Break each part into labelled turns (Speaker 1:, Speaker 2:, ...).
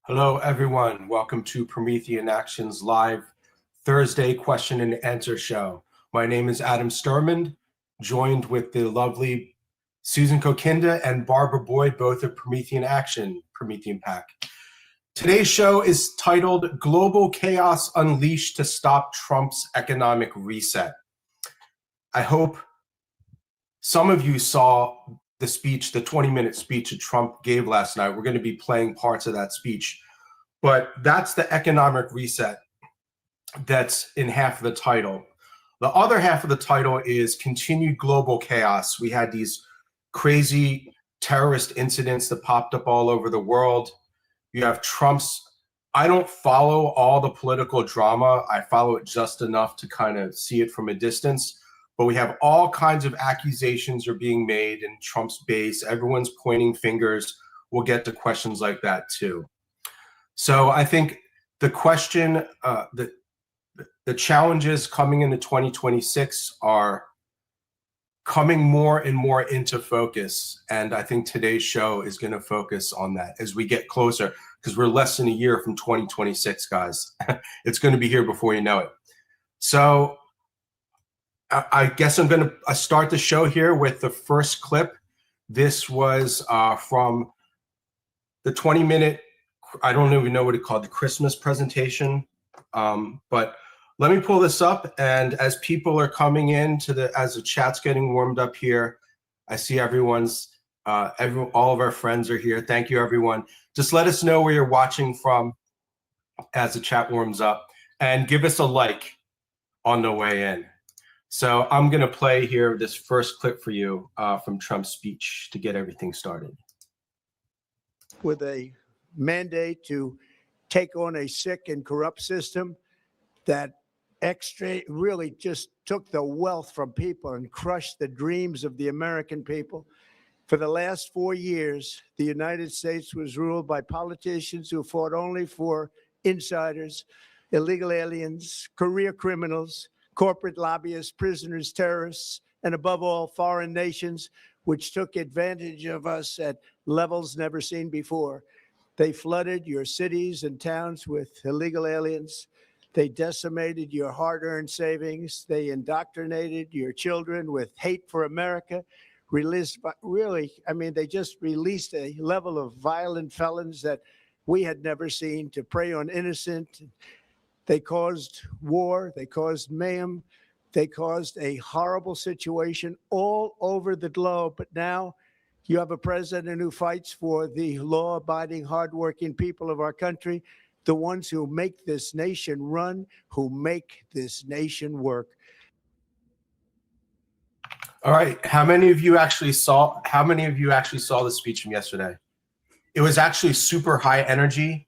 Speaker 1: Hello, everyone. Welcome to Promethean Action's live Thursday question and answer show. My name is Adam Sturman, joined with the lovely Susan Kokinda and Barbara Boyd, both of Promethean Action, Promethean Pack. Today's show is titled Global Chaos Unleashed to Stop Trump's Economic Reset. I hope some of you saw the speech, the 20-minute speech that Trump gave last night. We're going to be playing parts of that speech. But that's the economic reset that's in half of the title. The other half of the title is continued global chaos. We had these crazy terrorist incidents that popped up all over the world. You have I don't follow all the political drama. I follow it just enough to kind of see it from a distance. But we have all kinds of accusations are being made in Trump's base. Everyone's pointing fingers. We'll get to questions like that too. So I think the question, the challenges coming into 2026 are coming more and more into focus. And I think today's show is going to focus on that as we get closer, because we're less than a year from 2026, guys. It's going to be here before you know it. So I guess I'm going to start the show here with the first clip. This was from the 20-minute, I don't even know what it called, the Christmas presentation. But let me pull this up. And as people are coming in as the chat's getting warmed up here, I see all of our friends are here. Thank you, everyone. Just let us know where you're watching from as the chat warms up, and give us a like on the way in. So I'm going to play here this first clip for you from Trump's speech to get everything started.
Speaker 2: With a mandate to take on a sick and corrupt system that really just took the wealth from people and crushed the dreams of the American people. For the last 4 years, the United States was ruled by politicians who fought only for insiders, illegal aliens, career criminals, corporate lobbyists, prisoners, terrorists, and above all, foreign nations, which took advantage of us at levels never seen before. They flooded your cities and towns with illegal aliens. They decimated your hard-earned savings. They indoctrinated your children with hate for America. They just released a level of violent felons that we had never seen to prey on innocent. They caused war. They caused mayhem. They caused a horrible situation all over the globe. But now you have a president who fights for the law-abiding, hardworking people of our country, the ones who make this nation run, who make this nation work.
Speaker 1: All right. How many of you actually saw the speech from yesterday? It was actually super high energy.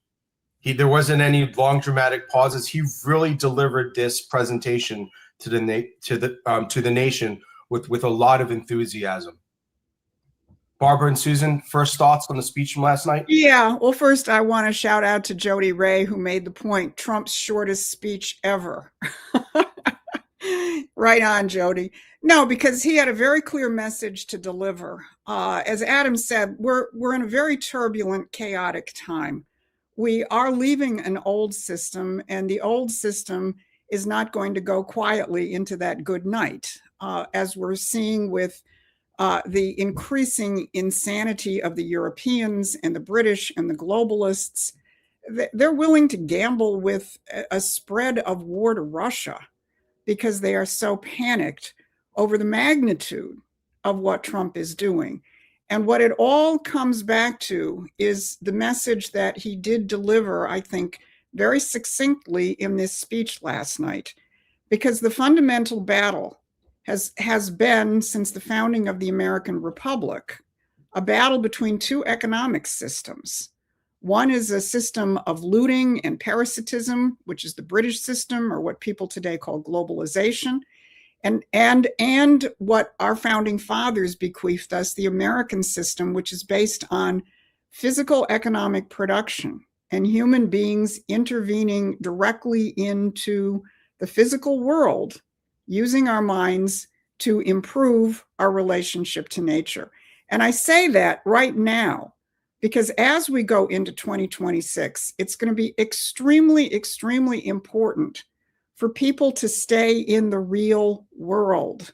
Speaker 1: There wasn't any long dramatic pauses. He really delivered this presentation to the nation with a lot of enthusiasm. Barbara and Susan, first thoughts on the speech from last night?
Speaker 3: Yeah, well, first I want to shout out to Jody Ray, who made the point, Trump's shortest speech ever. Right on, Jody. No, because he had a very clear message to deliver. As Adam said, we're in a very turbulent, chaotic time. We are leaving an old system, and the old system is not going to go quietly into that good night, as we're seeing with the increasing insanity of the Europeans and the British and the globalists. They're willing to gamble with a spread of war to Russia because they are so panicked over the magnitude of what Trump is doing. And what it all comes back to is the message that he did deliver, I think, very succinctly in this speech last night, because the fundamental battle has been, since the founding of the American Republic, a battle between two economic systems. One is a system of looting and parasitism, which is the British system, or what people today call globalization, and what our founding fathers bequeathed us, the American system, which is based on physical economic production and human beings intervening directly into the physical world, using our minds to improve our relationship to nature. And I say that right now because as we go into 2026, it's going to be extremely, extremely important for people to stay in the real world.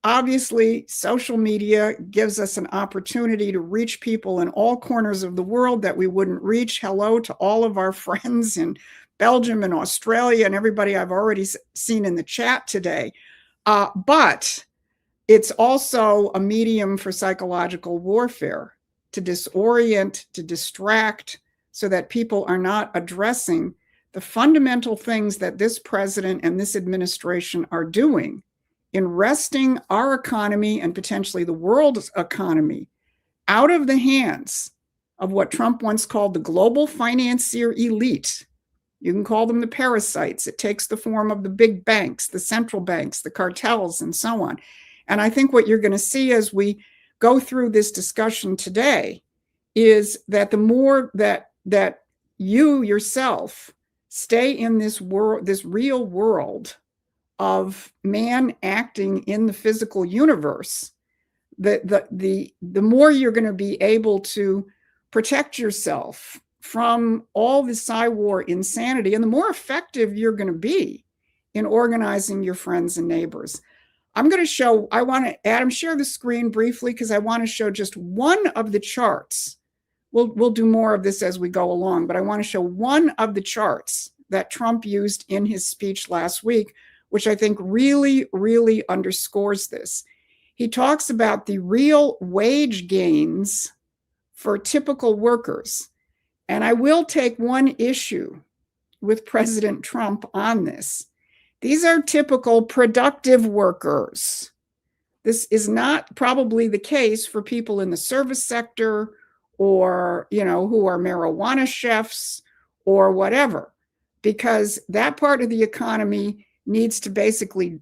Speaker 3: Obviously, social media gives us an opportunity to reach people in all corners of the world that we wouldn't reach. Hello to all of our friends in Belgium and Australia and everybody I've already seen in the chat today. But it's also a medium for psychological warfare, to disorient, to distract, so that people are not addressing the fundamental things that this president and this administration are doing in wresting our economy and potentially the world's economy out of the hands of what Trump once called the global financier elite. You can call them the parasites. It takes the form of the big banks, the central banks, the cartels, and so on. And I think what you're going to see as we go through this discussion today is that the more that you yourself stay in this world, this real world of man acting in the physical universe, the more you're going to be able to protect yourself from all the Psy-war insanity, and the more effective you're going to be in organizing your friends and neighbors. I'm going to show, I want to, Adam, share the screen briefly because I want to show just one of the charts. We'll do more of this as we go along, but I want to show one of the charts that Trump used in his speech last week, which I think really, really underscores this. He talks about the real wage gains for typical workers. And I will take one issue with President Trump on this. These are typical productive workers. This is not probably the case for people in the service sector or, who are marijuana chefs or whatever, because that part of the economy needs to basically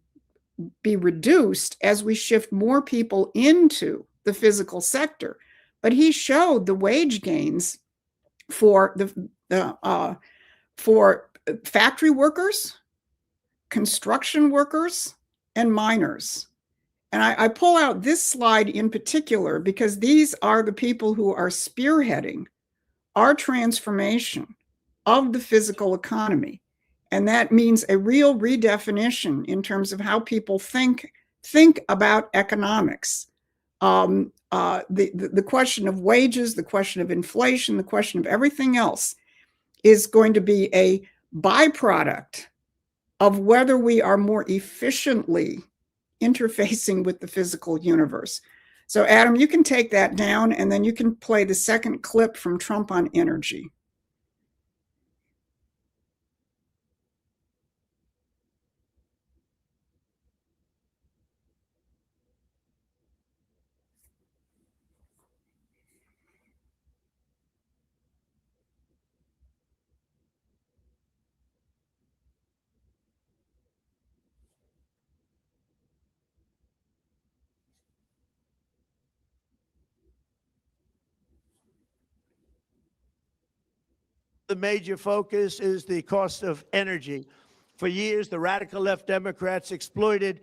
Speaker 3: be reduced as we shift more people into the physical sector. But he showed the wage gains for for factory workers, construction workers, and miners. And I pull out this slide in particular because these are the people who are spearheading our transformation of the physical economy. And that means a real redefinition in terms of how people think about economics. The question of wages, the question of inflation, the question of everything else is going to be a byproduct of whether we are more efficiently interfacing with the physical universe. So Adam, you can take that down and then you can play the second clip from Trump on energy.
Speaker 2: The major focus is the cost of energy. For years, the radical left Democrats exploited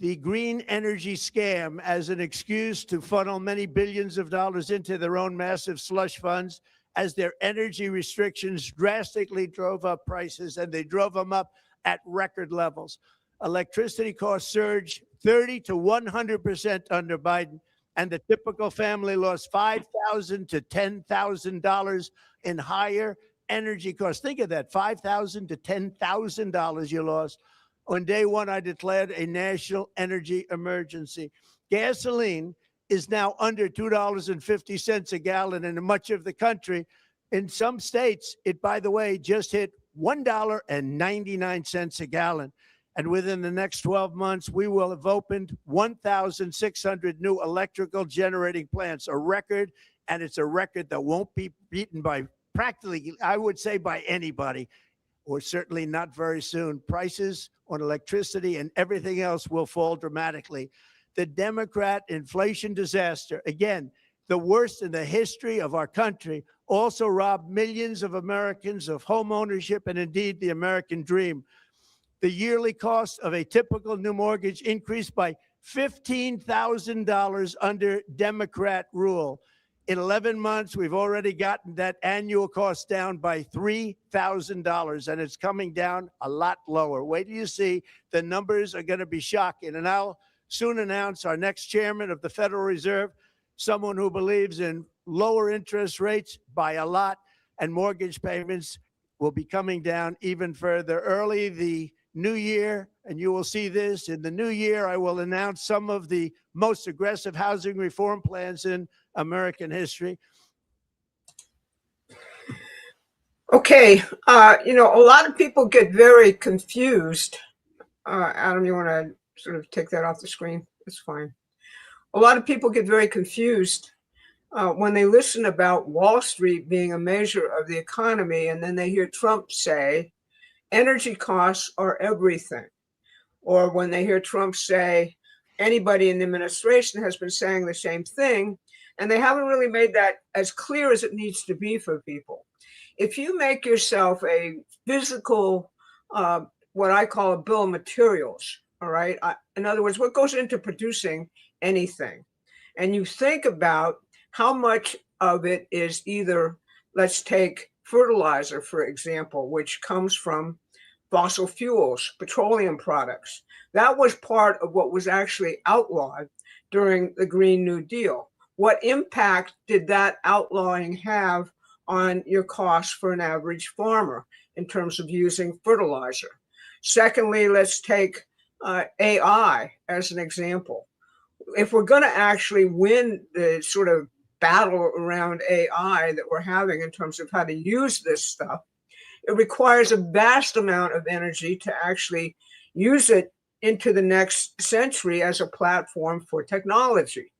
Speaker 2: the green energy scam as an excuse to funnel many billions of dollars into their own massive slush funds, as their energy restrictions drastically drove up prices, and they drove them up at record levels. Electricity costs surged 30 to 100% under Biden, and the typical family lost $5,000 to $10,000 in higher energy costs. Think of that, $5,000 to $10,000 you lost. On day one, I declared a national energy emergency. Gasoline is now under $2.50 a gallon in much of the country. In some states, it, by the way, just hit $1.99 a gallon. And within the next 12 months, we will have opened 1,600 new electrical generating plants, a record, and it's a record that won't be beaten by practically, I would say, by anybody, or certainly not very soon. Prices on electricity and everything else will fall dramatically. The Democrat inflation disaster, again, the worst in the history of our country, also robbed millions of Americans of home ownership and indeed the American dream. The yearly cost of a typical new mortgage increased by $15,000 under Democrat rule. In 11 months, we've already gotten that annual cost down by $3,000, and it's coming down a lot lower. Wait till you see, the numbers are going to be shocking. And I'll soon announce our next chairman of the Federal Reserve, someone who believes in lower interest rates by a lot, and mortgage payments will be coming down even further. Early the new year, and you will see this in the new year, I will announce some of the most aggressive housing reform plans in American history.
Speaker 4: Okay, a lot of people get very confused. Adam, you want to sort of take that off the screen? That's fine. A lot of people get very confused when they listen about Wall Street being a measure of the economy, and then they hear Trump say, energy costs are everything. Or when they hear Trump say, anybody in the administration has been saying the same thing, and they haven't really made that as clear as it needs to be for people. If you make yourself a physical, what I call a bill of materials, all right? In other words, what goes into producing anything? And you think about how much of it is either, let's take fertilizer, for example, which comes from fossil fuels, petroleum products. That was part of what was actually outlawed during the Green New Deal. What impact did that outlawing have on your costs for an average farmer in terms of using fertilizer? Secondly, let's take AI as an example. If we're going to actually win the sort of battle around AI that we're having in terms of how to use this stuff, it requires a vast amount of energy to actually use it into the next century as a platform for technology.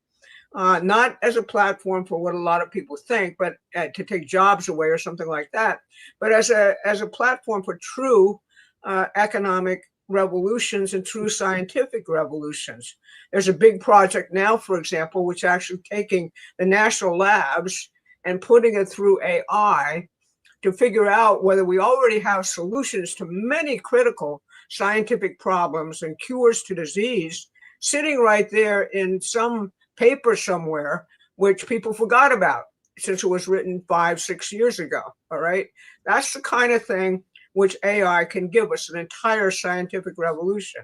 Speaker 4: Not as a platform for what a lot of people think, but to take jobs away or something like that, but as a platform for true economic revolutions and true scientific revolutions. There's a big project now, for example, which actually taking the national labs and putting it through AI to figure out whether we already have solutions to many critical scientific problems and cures to disease sitting right there in some paper somewhere, which people forgot about since it was written 5-6 years ago. All right. That's the kind of thing which AI can give us, an entire scientific revolution.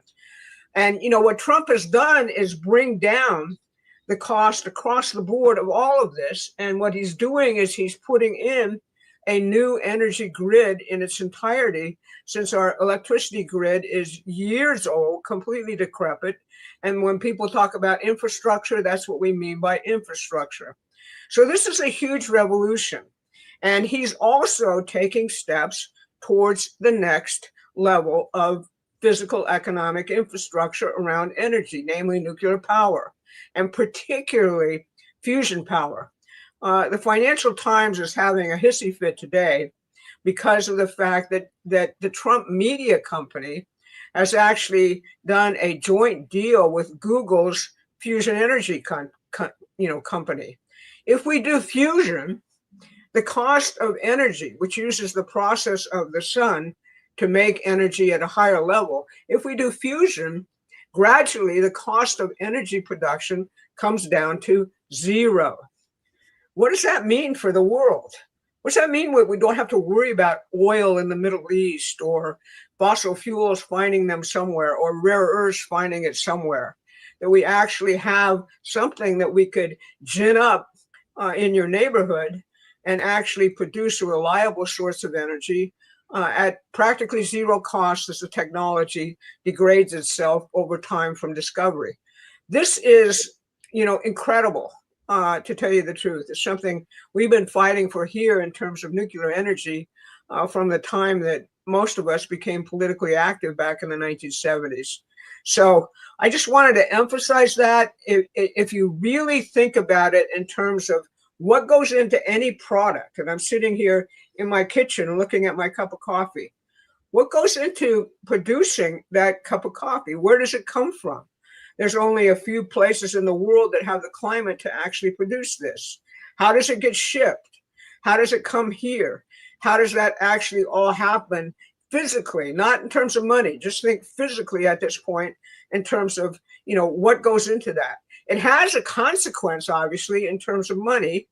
Speaker 4: And, what Trump has done is bring down the cost across the board of all of this. And what he's doing is he's putting in a new energy grid in its entirety, since our electricity grid is years old, completely decrepit. And when people talk about infrastructure, that's what we mean by infrastructure. So this is a huge revolution. And he's also taking steps towards the next level of physical economic infrastructure around energy, namely nuclear power, and particularly fusion power. The Financial Times is having a hissy fit today because of the fact that the Trump media company has actually done a joint deal with Google's fusion energy company. If we do fusion, the cost of energy, which uses the process of the sun to make energy at a higher level, if we do fusion, gradually the cost of energy production comes down to zero. What does that mean for the world? What does that mean when we don't have to worry about oil in the Middle East or fossil fuels finding them somewhere or rare earths finding it somewhere? That we actually have something that we could gin up in your neighborhood and actually produce a reliable source of energy at practically zero cost as the technology degrades itself over time from discovery. This is, incredible, to tell you the truth. It's something we've been fighting for here in terms of nuclear energy from the time that most of us became politically active back in the 1970s. So I just wanted to emphasize that if you really think about it in terms of what goes into any product, and I'm sitting here in my kitchen looking at my cup of coffee, what goes into producing that cup of coffee? Where does it come from? There's only a few places in the world that have the climate to actually produce this. How does it get shipped? How does it come here? How does that actually all happen physically, not in terms of money? Just think physically at this point in terms of, what goes into that. It has a consequence, obviously, in terms of money,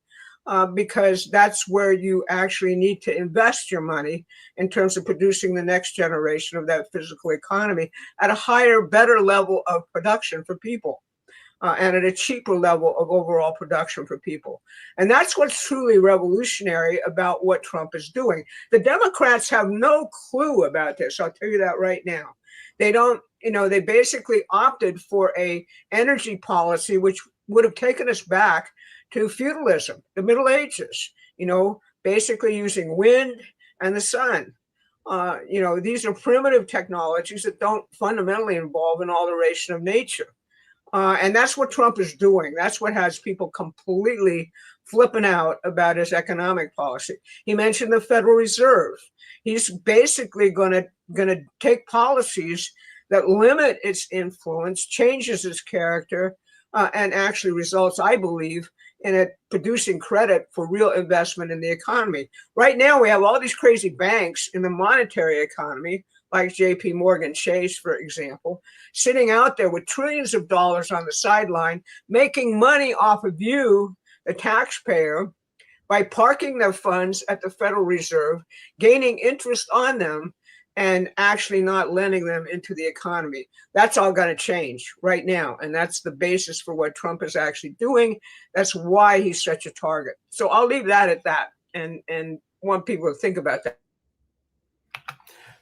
Speaker 4: because that's where you actually need to invest your money in terms of producing the next generation of that physical economy at a higher, better level of production for people. And at a cheaper level of overall production for people. And that's what's truly revolutionary about what Trump is doing. The Democrats have no clue about this. I'll tell you that right now. They don't, they basically opted for a energy policy which would have taken us back to feudalism, the Middle Ages, basically using wind and the sun. These are primitive technologies that don't fundamentally involve an alteration of nature. And that's what Trump is doing. That's what has people completely flipping out about his economic policy. He mentioned the Federal Reserve. He's basically going to take policies that limit its influence, changes its character, and actually results, I believe, in it producing credit for real investment in the economy. Right now, we have all these crazy banks in the monetary economy, like JP Morgan Chase, for example, sitting out there with trillions of dollars on the sideline, making money off of you, the taxpayer, by parking their funds at the Federal Reserve, gaining interest on them, and actually not lending them into the economy. That's all going to change right now. And that's the basis for what Trump is actually doing. That's why he's such a target. So I'll leave that at that and want people to think about that.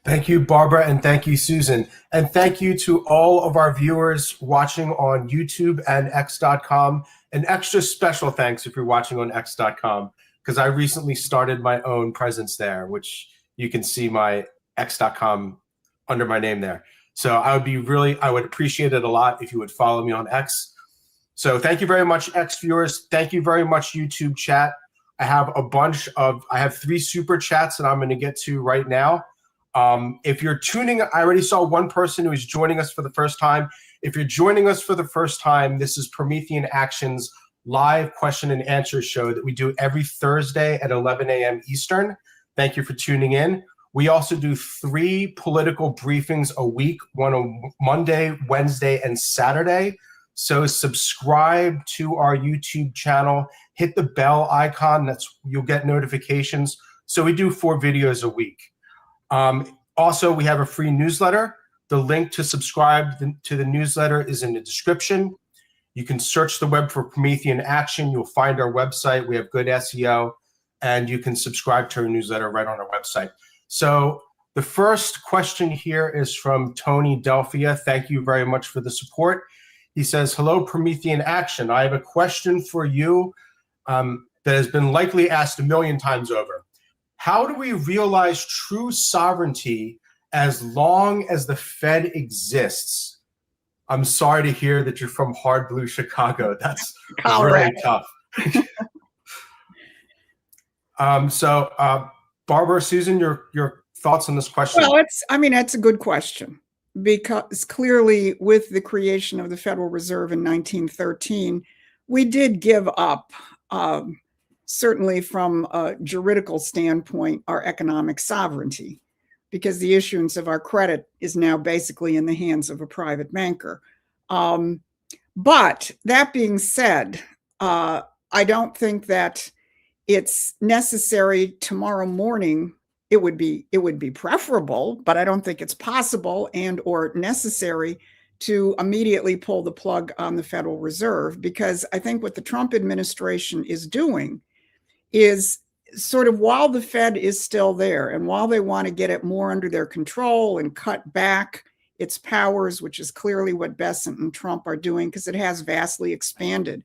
Speaker 1: Thank you, Barbara, and thank you, Susan. And thank you to all of our viewers watching on YouTube and X.com. An extra special thanks if you're watching on X.com, because I recently started my own presence there, which you can see my X.com under my name there. So I would appreciate it a lot if you would follow me on X. So thank you very much, X viewers. Thank you very much, YouTube chat. I have 3 super chats that I'm going to get to right now. If you're tuning, I already saw one person who is joining us for the first time. If you're joining us for the first time, this is Promethean Action's live question and answer show that we do every Thursday at 11 a.m. Eastern. Thank you for tuning in. We also do 3 political briefings a week, one on Monday, Wednesday, and Saturday. So subscribe to our YouTube channel, hit the bell icon, you'll get notifications. So we do 4 videos a week. Also, we have a free newsletter. The link to subscribe to the newsletter is in the description. You can search the web for Promethean Action. You'll find our website. We have good SEO, and you can subscribe to our newsletter right on our website. So the first question here is from Tony Delphia. Thank you very much for the support. He says, hello, Promethean Action. I have a question for you that has been likely asked a million times over. How do we realize true sovereignty as long as the Fed exists? I'm sorry to hear that you're from hard blue Chicago. That's really tough. Barbara, Susan, your thoughts on this question?
Speaker 3: Well, it's a good question, because clearly with the creation of the Federal Reserve in 1913, we did give up, certainly from a juridical standpoint, our economic sovereignty, because the issuance of our credit is now basically in the hands of a private banker. But that being said, I don't think that it's necessary tomorrow morning. It would be preferable, but I don't think it's possible and or necessary to immediately pull the plug on the Federal Reserve, because I think what the Trump administration is doing is sort of, while the Fed is still there and while they want to get it more under their control and cut back its powers, which is clearly what Bessent and Trump are doing, because it has vastly expanded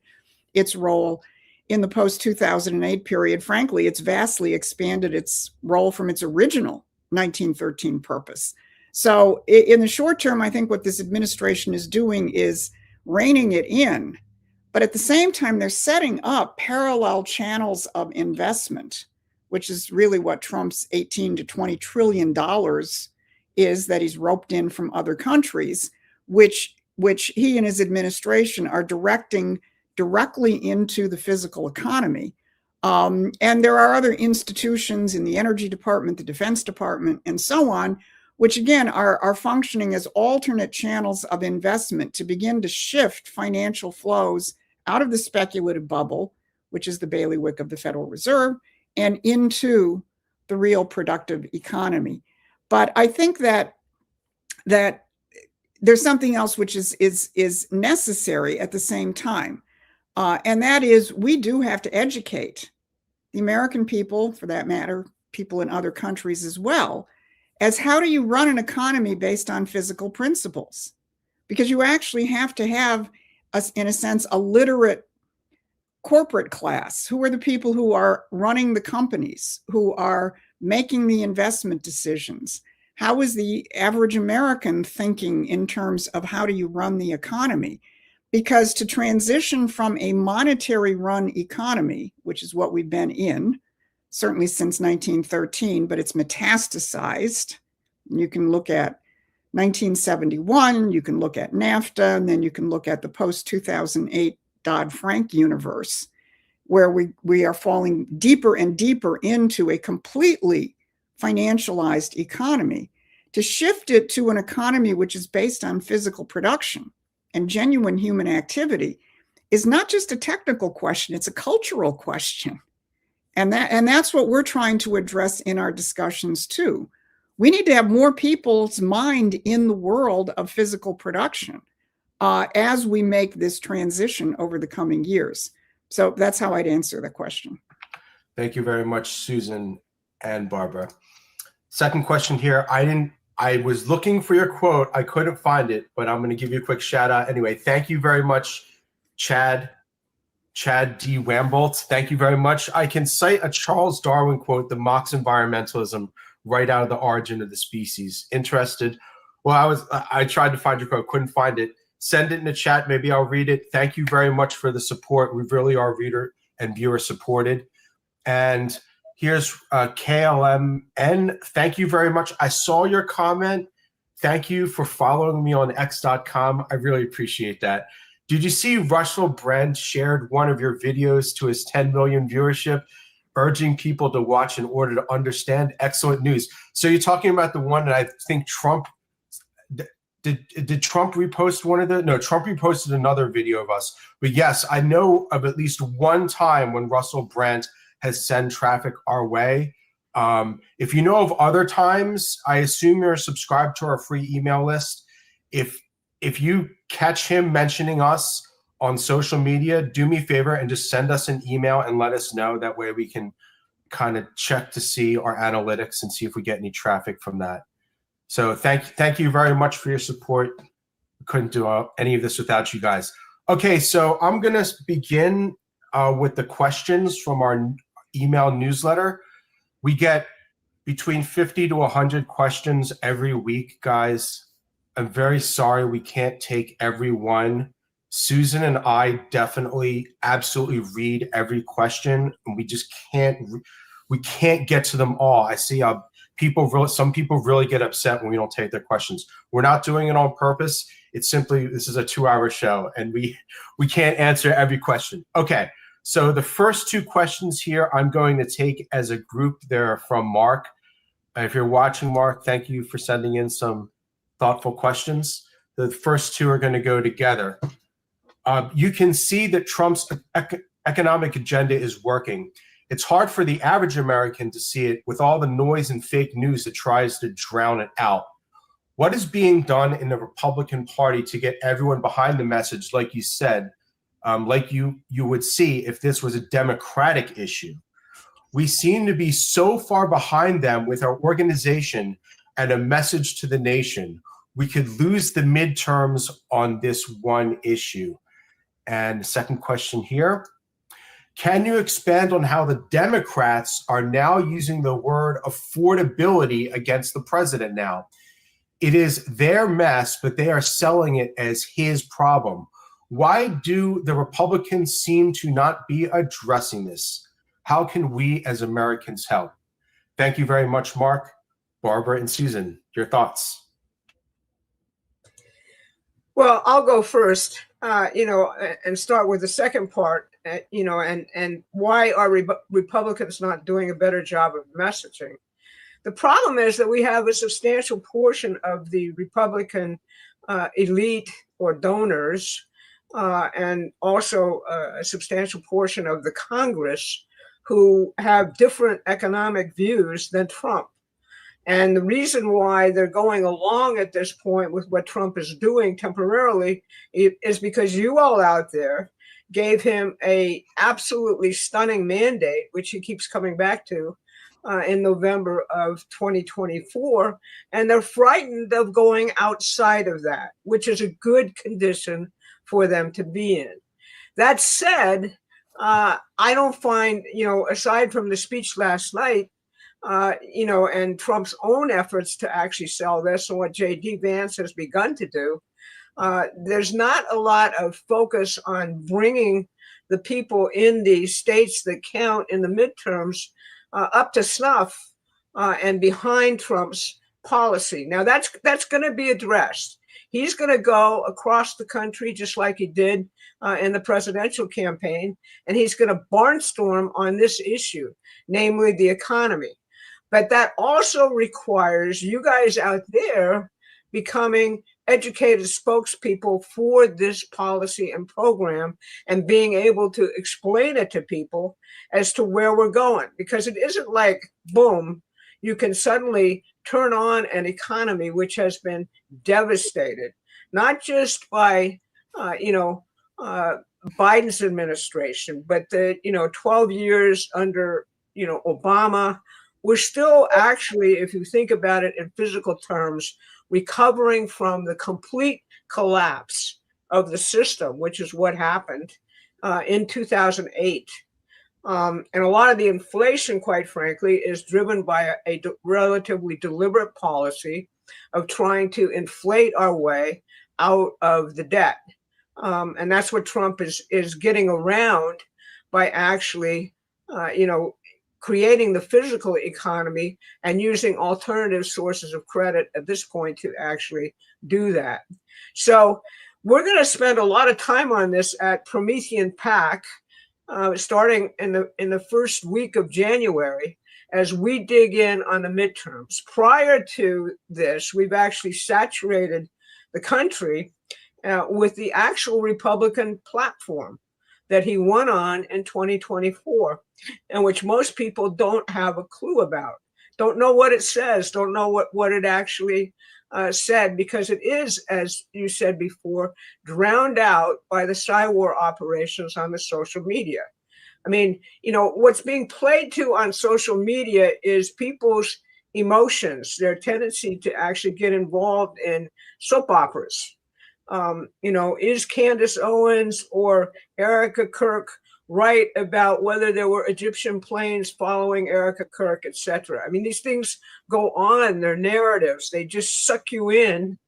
Speaker 3: its role in the post-2008 period. Frankly, it's vastly expanded its role from its original 1913 purpose. So in the short term, I think what this administration is doing is reining it in. But at the same time, they're setting up parallel channels of investment, which is really what Trump's 18 to $20 trillion is, that he's roped in from other countries, which he and his administration are directing directly into the physical economy. And there are other institutions in the Energy Department, the Defense Department, and so on, which again are functioning as alternate channels of investment to begin to shift financial flows out of the speculative bubble, which is the bailiwick of the Federal Reserve, and into the real productive economy. But I think that there's something else which is necessary at the same time, and that is we do have to educate the American people, for that matter, people in other countries as well, as how do you run an economy based on physical principles? Because you actually have to have, in a sense, a literate corporate class. Who are the people who are running the companies, who are making the investment decisions? How is the average American thinking in terms of how do you run the economy? Because to transition from a monetary run economy, which is what we've been in, certainly since 1913, but it's metastasized. You can look at 1971, you can look at NAFTA, and then you can look at the post-2008 Dodd-Frank universe, where we are falling deeper and deeper into a completely financialized economy. To shift it to an economy which is based on physical production and genuine human activity is not just a technical question, it's a cultural question. And that's what we're trying to address in our discussions too. We need to have more people's mind in the world of physical production as we make this transition over the coming years. So that's how I'd answer the question.
Speaker 1: Thank you very much, Susan and Barbara. Second question here. I was looking for your quote. I couldn't find it, but I'm going to give you a quick shout out anyway. Thank you very much, Chad D. Wambolt. Thank you very much. I can cite a Charles Darwin quote that mocks environmentalism right out of The Origin of the Species. Interested? Well, I tried to find your quote, couldn't find it. Send it in the chat. Maybe I'll read it. Thank you very much for the support. We really are reader and viewer supported. And here's KLMN. Thank you very much. I saw your comment. Thank you for following me on x.com. I really appreciate that. Did you see Russell Brand shared one of your videos to his 10 million viewership, urging people to watch in order to understand? Excellent news. So you're talking about the one that I think Trump, did Trump repost one of the, no, Trump reposted another video of us. But yes, I know of at least one time when Russell Brand has sent traffic our way. If you know of other times, I assume you're subscribed to our free email list. If you catch him mentioning us on social media, do me a favor and just send us an email and let us know. That way we can kind of check to see our analytics and see if we get any traffic from that. So thank you very much for your support. We couldn't do any of this without you guys. Okay, so I'm going to begin with the questions from our email newsletter. We get between 50 to 100 questions every week, guys. I'm very sorry we can't take every one. Susan and I definitely absolutely read every question, and we just can't get to them all. I see some people really get upset when we don't take their questions. We're not doing it on purpose. It's simply, this is a 2-hour show and we can't answer every question. Okay. So the first two questions here, I'm going to take as a group. They're from Mark. If you're watching, Mark, thank you for sending in some thoughtful questions. The first two are going to go together. You can see that Trump's economic agenda is working. It's hard for the average American to see it with all the noise and fake news that tries to drown it out. What is being done in the Republican Party to get everyone behind the message, like you said, like you would see if this was a Democratic issue? We seem to be so far behind them with our organization and a message to the nation. We could lose the midterms on this one issue. And the second question here, can you expand on how the Democrats are now using the word affordability against the president now? It is their mess, but they are selling it as his problem. Why do the Republicans seem to not be addressing this? How can we as Americans help? Thank you very much, Mark, Barbara, and Susan. Your thoughts?
Speaker 4: Well, I'll go first, and start with the second part, and why are Republicans not doing a better job of messaging? The problem is that we have a substantial portion of the Republican elite or donors and also a substantial portion of the Congress who have different economic views than Trump. And the reason why they're going along at this point with what Trump is doing temporarily is because you all out there gave him a absolutely stunning mandate, which he keeps coming back to in November of 2024. And they're frightened of going outside of that, which is a good condition for them to be in. That said, I don't find, aside from the speech last night, and Trump's own efforts to actually sell this and what J.D. Vance has begun to do, there's not a lot of focus on bringing the people in the states that count in the midterms up to snuff and behind Trump's policy. Now, that's going to be addressed. He's going to go across the country just like he did in the presidential campaign, and he's going to barnstorm on this issue, namely the economy. But that also requires you guys out there becoming educated spokespeople for this policy and program and being able to explain it to people as to where we're going. Because it isn't like, boom, you can suddenly turn on an economy which has been devastated, not just by, Biden's administration, but the, 12 years under, Obama. We're still actually, if you think about it in physical terms, recovering from the complete collapse of the system, which is what happened in 2008. And a lot of the inflation, quite frankly, is driven by a relatively deliberate policy of trying to inflate our way out of the debt. And that's what Trump is getting around by actually, creating the physical economy and using alternative sources of credit at this point to actually do that. So we're going to spend a lot of time on this at Promethean PAC, starting in the first week of January, as we dig in on the midterms. Prior to this, we've actually saturated the country with the actual Republican platform that he won on in 2024, and which most people don't have a clue about, don't know what it says, don't know what it actually said, because it is, as you said before, drowned out by the cyber operations on the social media. I mean, what's being played to on social media is people's emotions, their tendency to actually get involved in soap operas. Is Candace Owens or Erica Kirk right about whether there were Egyptian planes following Erica Kirk, etc.? I mean, these things go on, they're narratives, they just suck you in,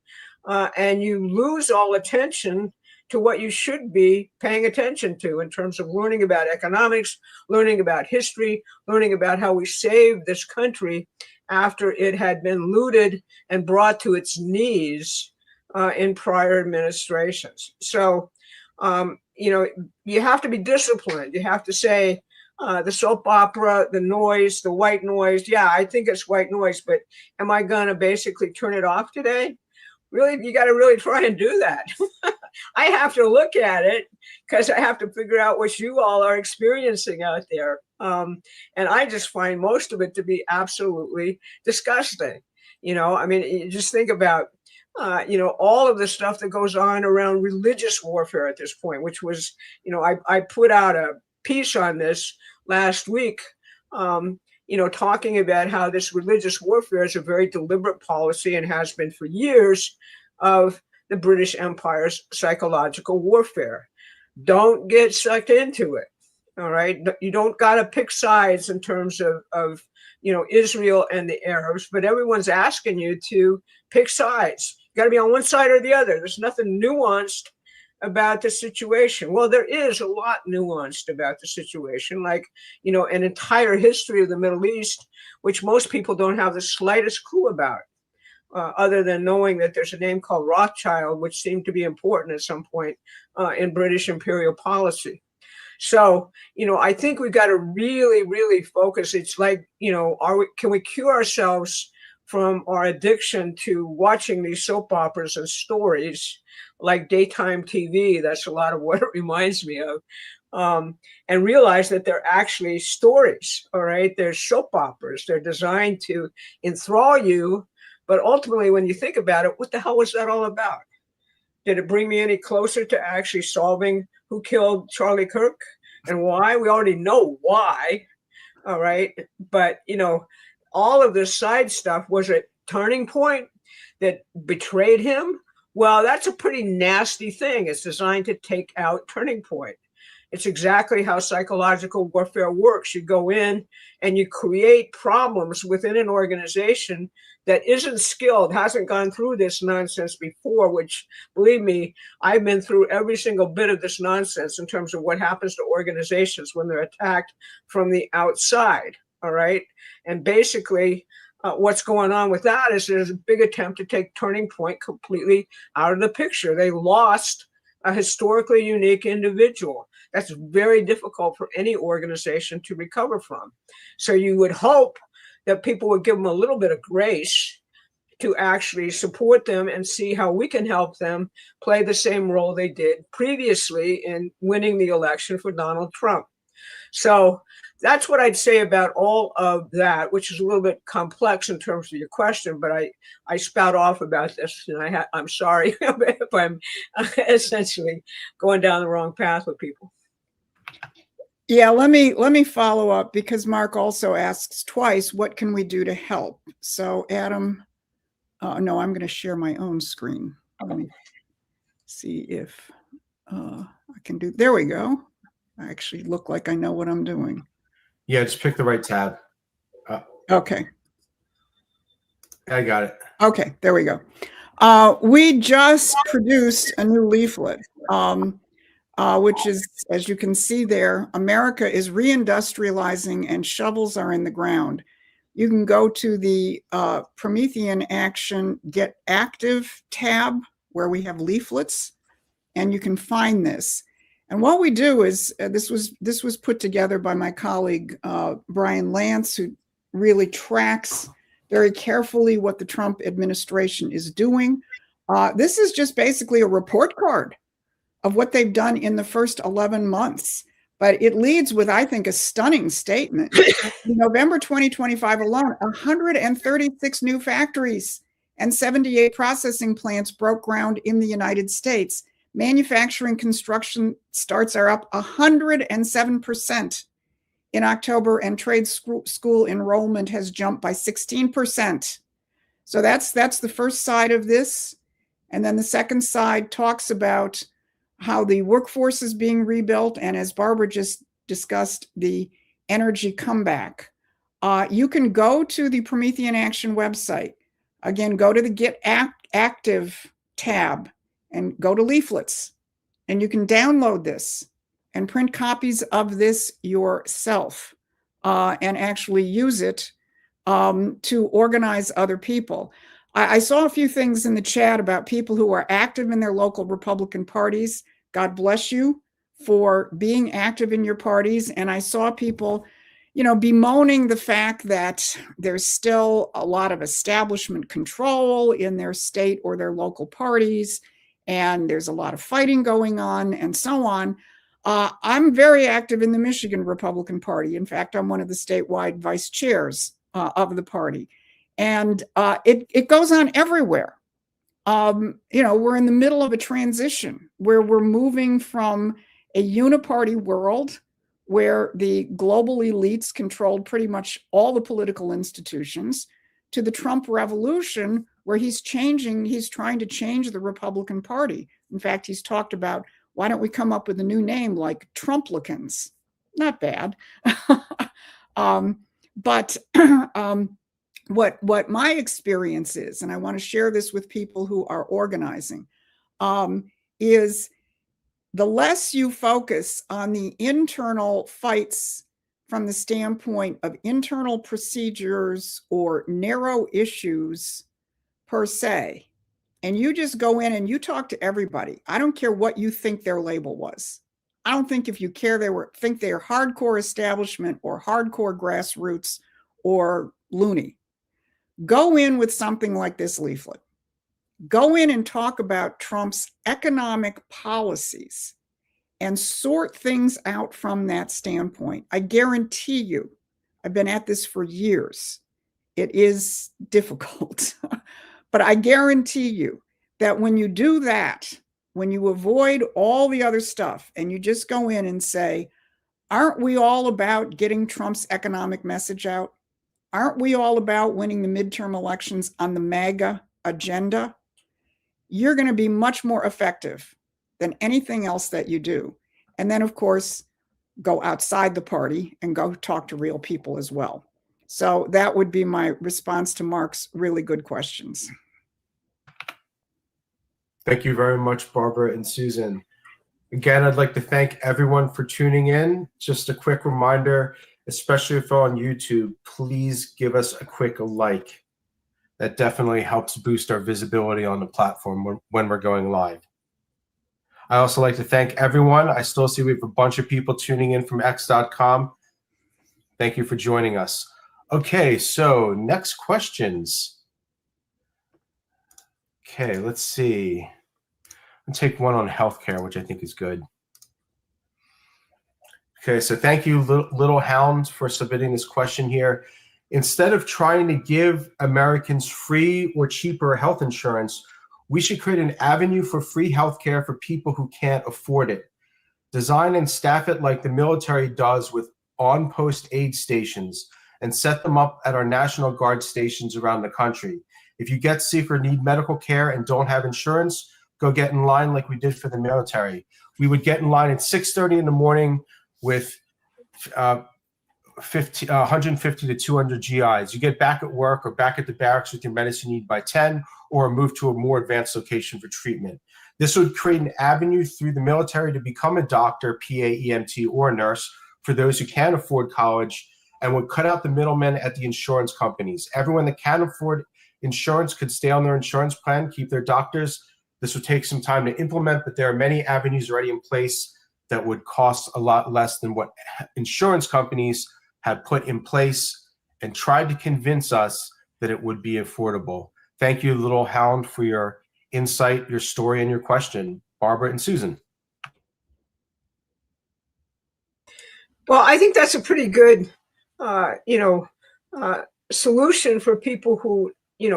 Speaker 4: and you lose all attention to what you should be paying attention to in terms of learning about economics, learning about history, learning about how we saved this country after it had been looted and brought to its knees in prior administrations. So, you have to be disciplined. You have to say the soap opera, the noise, the white noise. Yeah, I think it's white noise, but am I going to basically turn it off today? Really, you got to really try and do that. I have to look at it because I have to figure out what you all are experiencing out there. And I just find most of it to be absolutely disgusting. You just think about all of the stuff that goes on around religious warfare at this point, which was, I put out a piece on this last week, talking about how this religious warfare is a very deliberate policy and has been for years of the British Empire's psychological warfare. Don't get sucked into it. All right. You don't got to pick sides in terms of Israel and the Arabs, but everyone's asking you to pick sides. You got to be on one side or the other. There's nothing nuanced about the situation. Well, there is a lot nuanced about the situation, like, an entire history of the Middle East, which most people don't have the slightest clue about, other than knowing that there's a name called Rothschild, which seemed to be important at some point in British imperial policy. So, I think we've got to really, really focus. It's like, can we cure ourselves from our addiction to watching these soap operas and stories like daytime TV. That's a lot of what it reminds me of. And realize that they're actually stories, all right? They're soap operas. They're designed to enthrall you. But ultimately, when you think about it, what the hell was that all about? Did it bring me any closer to actually solving who killed Charlie Kirk and why? We already know why, all right? But, you know, all of this side stuff was a turning point that betrayed him. Well, that's a pretty nasty thing. It's designed to take out Turning Point. It's exactly how psychological warfare works. You go in and you create problems within an organization that isn't skilled, hasn't gone through this nonsense before, which, believe me, I've been through every single bit of this nonsense in terms of what happens to organizations when they're attacked from the outside, all right? And basically, what's going on with that is there's a big attempt to take Turning Point completely out of the picture. They lost a historically unique individual. That's very difficult for any organization to recover from. So you would hope that people would give them a little bit of grace to actually support them and see how we can help them play the same role they did previously in winning the election for Donald Trump. So that's what I'd say about all of that, which is a little bit complex in terms of your question, but I spout off about this, and I'm sorry if I'm essentially going down the wrong path with people.
Speaker 3: Yeah, let me follow up, because Mark also asks twice, what can we do to help? So Adam, no, I'm going to share my own screen. Let me see if I can do, there we go. I actually look like I know what I'm doing.
Speaker 1: Yeah, just pick the right tab.
Speaker 3: Okay.
Speaker 1: I got it.
Speaker 3: Okay, there we go. We just produced a new leaflet, which is, as you can see there, America is reindustrializing and shovels are in the ground. You can go to the Promethean Action Get Active tab where we have leaflets, and you can find this. And what we do is, this was put together by my colleague, Brian Lance, who really tracks very carefully what the Trump administration is doing. This is just basically a report card of what they've done in the first 11 months. But it leads with, I think, a stunning statement. In November 2025 alone, 136 new factories and 78 processing plants broke ground in the United States. Manufacturing construction starts are up 107% in October, and trade school enrollment has jumped by 16%. So that's the first side of this. And then the second side talks about how the workforce is being rebuilt, and as Barbara just discussed, the energy comeback. You can go to the Promethean Action website. Again, go to the Get Active tab and go to leaflets, and you can download this and print copies of this yourself and actually use it to organize other people. I saw a few things in the chat about people who are active in their local Republican parties. God bless you for being active in your parties. And I saw people, bemoaning the fact that there's still a lot of establishment control in their state or their local parties, and there's a lot of fighting going on and so on. I'm very active in the Michigan Republican Party. In fact, I'm one of the statewide vice chairs of the party. And it goes on everywhere. We're in the middle of a transition where we're moving from a uniparty world where the global elites controlled pretty much all the political institutions to the Trump revolution, where he's trying to change the Republican Party. In fact, he's talked about, why don't we come up with a new name like Trumplicans? Not bad. But what my experience is, and I want to share this with people who are organizing, is the less you focus on the internal fights from the standpoint of internal procedures or narrow issues per se, and you just go in and you talk to everybody. I don't care what you think their label was. I don't think if you care think they're hardcore establishment or hardcore grassroots or loony. Go in with something like this leaflet. go in and talk about Trump's economic policies and sort things out from that standpoint. I guarantee you, I've been at this for years. It is difficult, but I guarantee you that when you do that, when you avoid all the other stuff and you just go in and say, aren't we all about getting Trump's economic message out? Aren't we all about winning the midterm elections on the MAGA agenda? You're going to be much more effective than anything else that you do. And then, of course, go outside the party and go talk to real people as well. So that would be my response to Mark's really good questions.
Speaker 1: Thank you very much, Barbara and Susan. Again, I'd like to thank everyone for tuning in. Just a quick reminder, especially if you're on YouTube, please give us a quick like. That definitely helps boost our visibility on the platform when we're going live. I also like to thank everyone. I still see we have a bunch of people tuning in from x.com. Thank you for joining us. Okay, so next questions. Okay, let's see. I'll take one on healthcare, which I think is good. Okay, so thank you, Little Hound, for submitting this question here. Instead of trying to give Americans free or cheaper health insurance, we should create an avenue for free healthcare for people who can't afford it. Design and staff it like the military does with on-post aid stations and set them up at our National Guard stations around the country. If you get sick or need medical care and don't have insurance, go get in line like we did for the military. We would get in line at 6:30 in the morning with 150 to 200 GIs. You get back at work or back at the barracks with your medicine you need by 10, or move to a more advanced location for treatment. This would create an avenue through the military to become a doctor, PA, EMT, or a nurse for those who can't afford college, and would cut out the middlemen at the insurance companies. Everyone that can afford insurance could stay on their insurance plan, keep their doctors. This would take some time to implement, but there are many avenues already in place that would cost a lot less than what insurance companies have put in place and tried to convince us that it would be affordable. Thank you, Little Hound, for your insight, your story, and your question. Barbara and Susan.
Speaker 4: Well, I think that's a pretty good, solution for people who,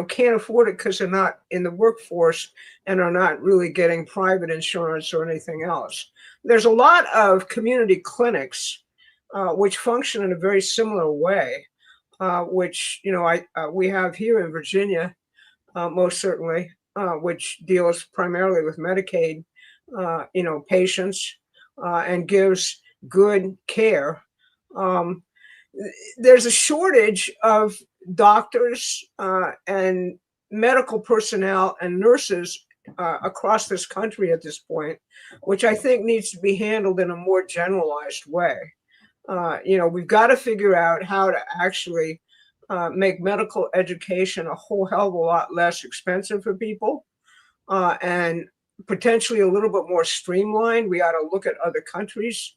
Speaker 4: can't afford it because they're not in the workforce and are not really getting private insurance or anything else. There's a lot of community clinics which function in a very similar way, which, we have here in Virginia, most certainly, which deals primarily with Medicaid, patients and gives good care. There's a shortage of doctors and medical personnel and nurses across this country at this point, which I think needs to be handled in a more generalized way. We've got to figure out how to actually make medical education a whole hell of a lot less expensive for people and potentially a little bit more streamlined. We ought to look at other countries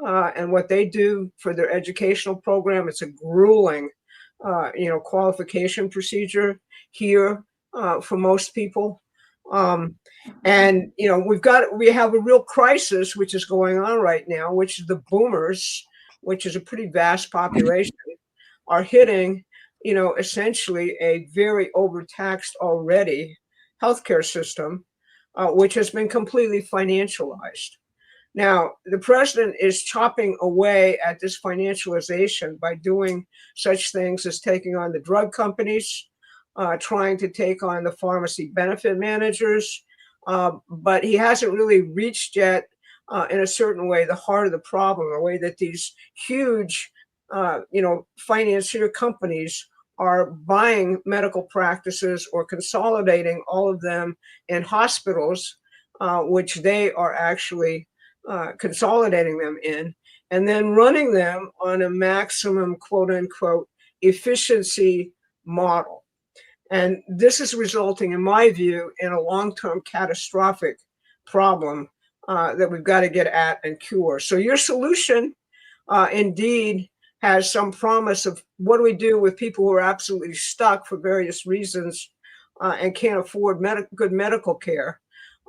Speaker 4: and what they do for their educational program. It's a grueling, qualification procedure here for most people. And we have a real crisis which is going on right now, which is the boomers, which is a pretty vast population, are hitting, essentially a very overtaxed already healthcare system, which has been completely financialized. Now, the president is chopping away at this financialization by doing such things as taking on the drug companies, trying to take on the pharmacy benefit managers, but he hasn't really reached yet, in a certain way, the heart of the problem, the way that these huge, financier companies are buying medical practices or consolidating all of them in hospitals, which they are actually consolidating them in, and then running them on a maximum, quote unquote, efficiency model. And this is resulting, in my view, in a long-term catastrophic problem that we've got to get at and cure. So your solution indeed has some promise of what do we do with people who are absolutely stuck for various reasons and can't afford good medical care.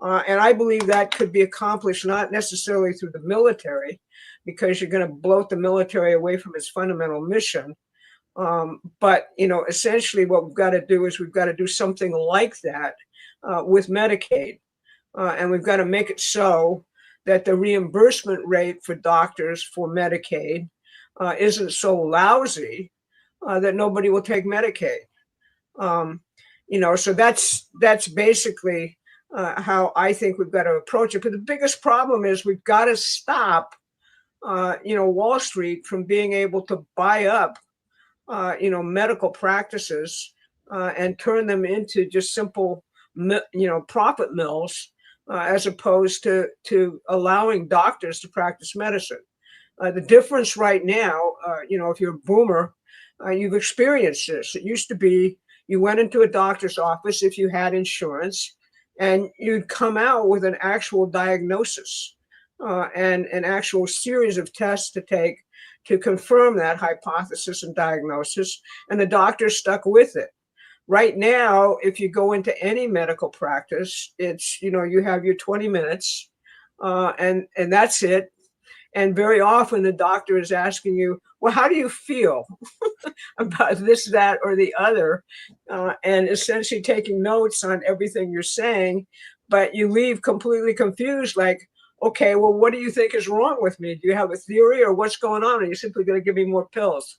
Speaker 4: And I believe that could be accomplished not necessarily through the military, because you're going to bloat the military away from its fundamental mission. But, essentially what we've got to do is we've got to do something like that with Medicaid. And we've got to make it so that the reimbursement rate for doctors for Medicaid isn't so lousy that nobody will take Medicaid. So that's basically how I think we've got to approach it. But the biggest problem is we've got to stop, Wall Street from being able to buy up, medical practices and turn them into just simple, profit mills, as opposed to allowing doctors to practice medicine. The difference right now, if you're a boomer, you've experienced this. It used to be you went into a doctor's office if you had insurance, and you'd come out with an actual diagnosis and an actual series of tests to take to confirm that hypothesis and diagnosis, and the doctor stuck with it. Right now, if you go into any medical practice, it's, you have your 20 minutes and that's it. And very often the doctor is asking you, well, how do you feel about this, that, or the other? And essentially taking notes on everything you're saying, but you leave completely confused, like, okay, well, what do you think is wrong with me? Do you have a theory, or what's going on? Are you simply going to give me more pills?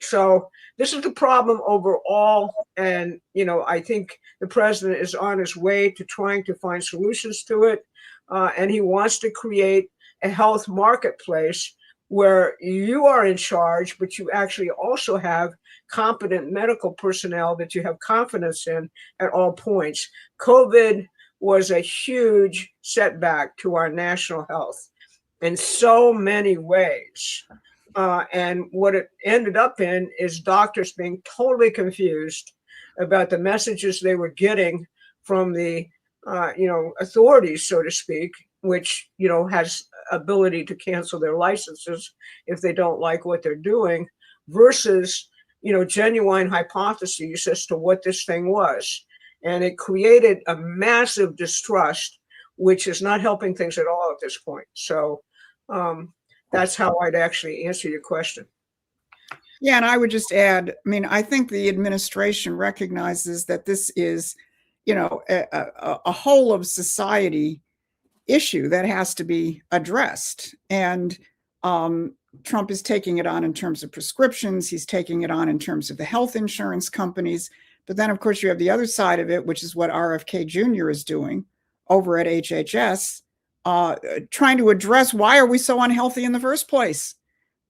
Speaker 4: So this is the problem overall. And, I think the president is on his way to trying to find solutions to it. And he wants to create a health marketplace where you are in charge, but you actually also have competent medical personnel that you have confidence in at all points. COVID was a huge setback to our national health in so many ways. And what it ended up in is doctors being totally confused about the messages they were getting from the, authorities, so to speak, which, has ability to cancel their licenses if they don't like what they're doing, versus, genuine hypotheses as to what this thing was. And it created a massive distrust, which is not helping things at all at this point. So that's how I'd actually answer your question.
Speaker 3: Yeah, and I would just add, I think the administration recognizes that this is, a whole of society issue that has to be addressed. And Trump is taking it on in terms of prescriptions. He's taking it on in terms of the health insurance companies. But then, of course, you have the other side of it, which is what RFK Jr. is doing over at HHS, trying to address why are we so unhealthy in the first place,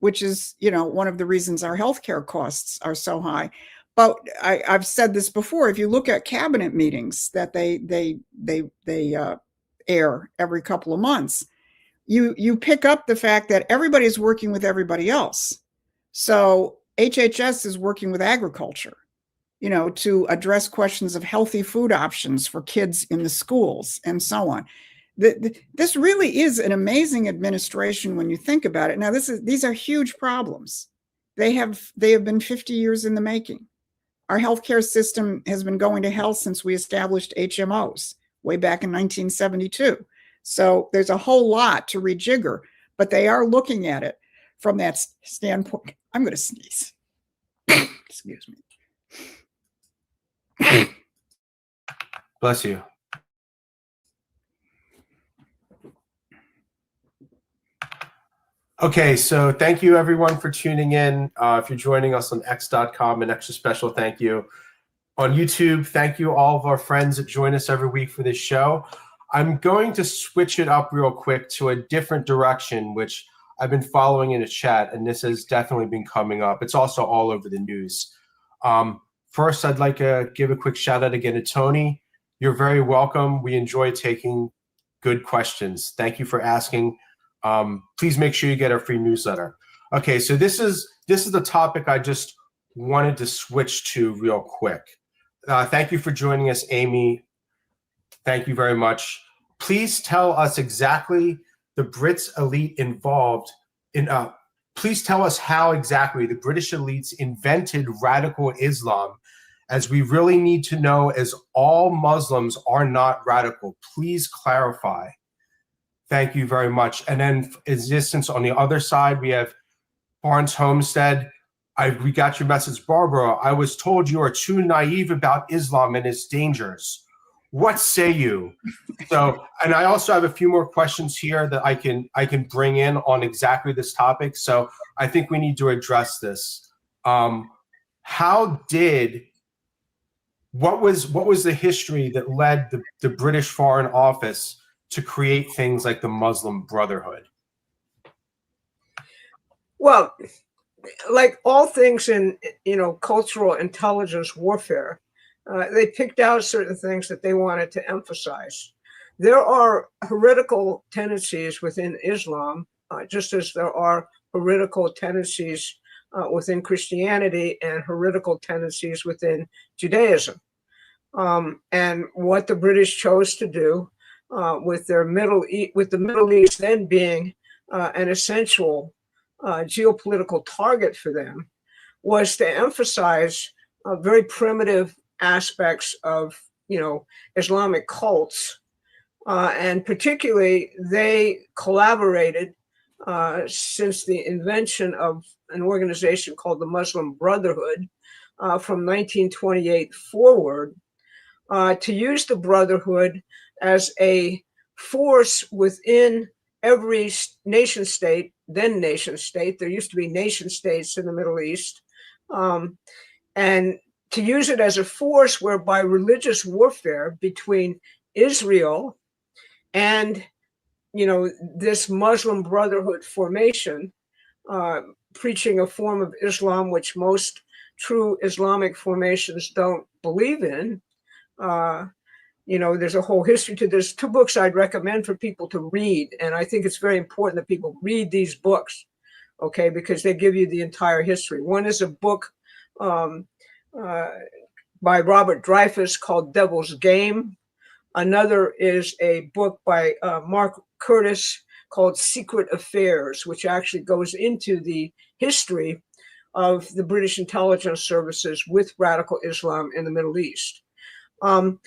Speaker 3: which is, one of the reasons our healthcare costs are so high. But I've said this before. If you look at cabinet meetings that they air every couple of months, you pick up the fact that everybody is working with everybody else. So HHS is working with agriculture, to address questions of healthy food options for kids in the schools and so on. This really is an amazing administration when you think about it. Now, these are huge problems. They have been 50 years in the making. Our healthcare system has been going to hell since we established HMOs way back in 1972. So there's a whole lot to rejigger, but they are looking at it from that standpoint. I'm going to sneeze. Excuse me.
Speaker 1: Bless you. Okay, so thank you everyone for tuning in. If you're joining us on x.com, an extra special thank you. On YouTube, thank you all of our friends that join us every week for this show. I'm going to switch it up real quick to a different direction, which I've been following in the chat, and this has definitely been coming up. It's also all over the news. First, I'd like to give a quick shout out again to Tony. You're very welcome. We enjoy taking good questions. Thank you for asking. Please make sure you get our free newsletter. Okay, so this is the topic I just wanted to switch to real quick. Thank you for joining us, Amy. Thank you very much. Please tell us exactly the Brits elite involved in. Please tell us how exactly the British elites invented radical Islam, as we really need to know, as all Muslims are not radical. Please clarify. Thank you very much. And then existence on the other side, we have Barnes Homestead. We got your message, Barbara. I was told you are too naive about Islam and its dangers. What say you? So, and I also have a few more questions here that I can bring in on exactly this topic. So I think we need to address this. What was the history that led the British Foreign Office to create things like the Muslim Brotherhood?
Speaker 4: Well, like all things in, cultural intelligence warfare, they picked out certain things that they wanted to emphasize. There are heretical tendencies within Islam, just as there are heretical tendencies within Christianity and heretical tendencies within Judaism. And what the British chose to do with the Middle East then being an essential geopolitical target for them, was to emphasize very primitive aspects of, Islamic cults. And particularly, they collaborated since the invention of an organization called the Muslim Brotherhood from 1928 forward, to use the Brotherhood as a force within every nation state, then nation state. There used to be nation states in the Middle East. And to use it as a force whereby religious warfare between Israel and, this Muslim Brotherhood formation, preaching a form of Islam which most true Islamic formations don't believe in. There's a whole history to this. 2 books I'd recommend for people to read. And I think it's very important that people read these books, okay, because they give you the entire history. One is a book by Robert Dreyfus called Devil's Game. Another is a book by Mark Curtis called Secret Affairs, which actually goes into the history of the British intelligence services with radical Islam in the Middle East. And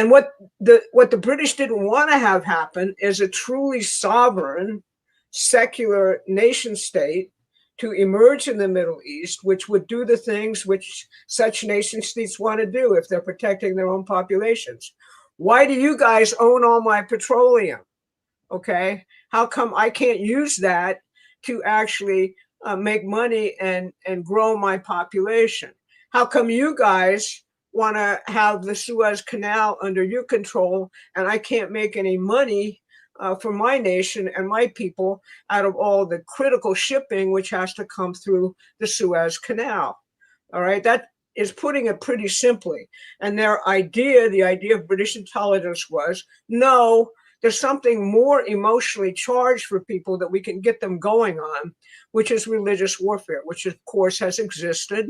Speaker 4: what the British didn't want to have happen is a truly sovereign, secular nation state to emerge in the Middle East, which would do the things which such nation states want to do if they're protecting their own populations. Why do you guys own all my petroleum? Okay, how come I can't use that to actually make money and grow my population? How come you guys want to have the Suez Canal under your control and I can't make any money for my nation and my people out of all the critical shipping which has to come through the Suez Canal? All right, that is putting it pretty simply. And their idea, the idea of British intelligence was, no, there's something more emotionally charged for people that we can get them going on, which is religious warfare, which of course has existed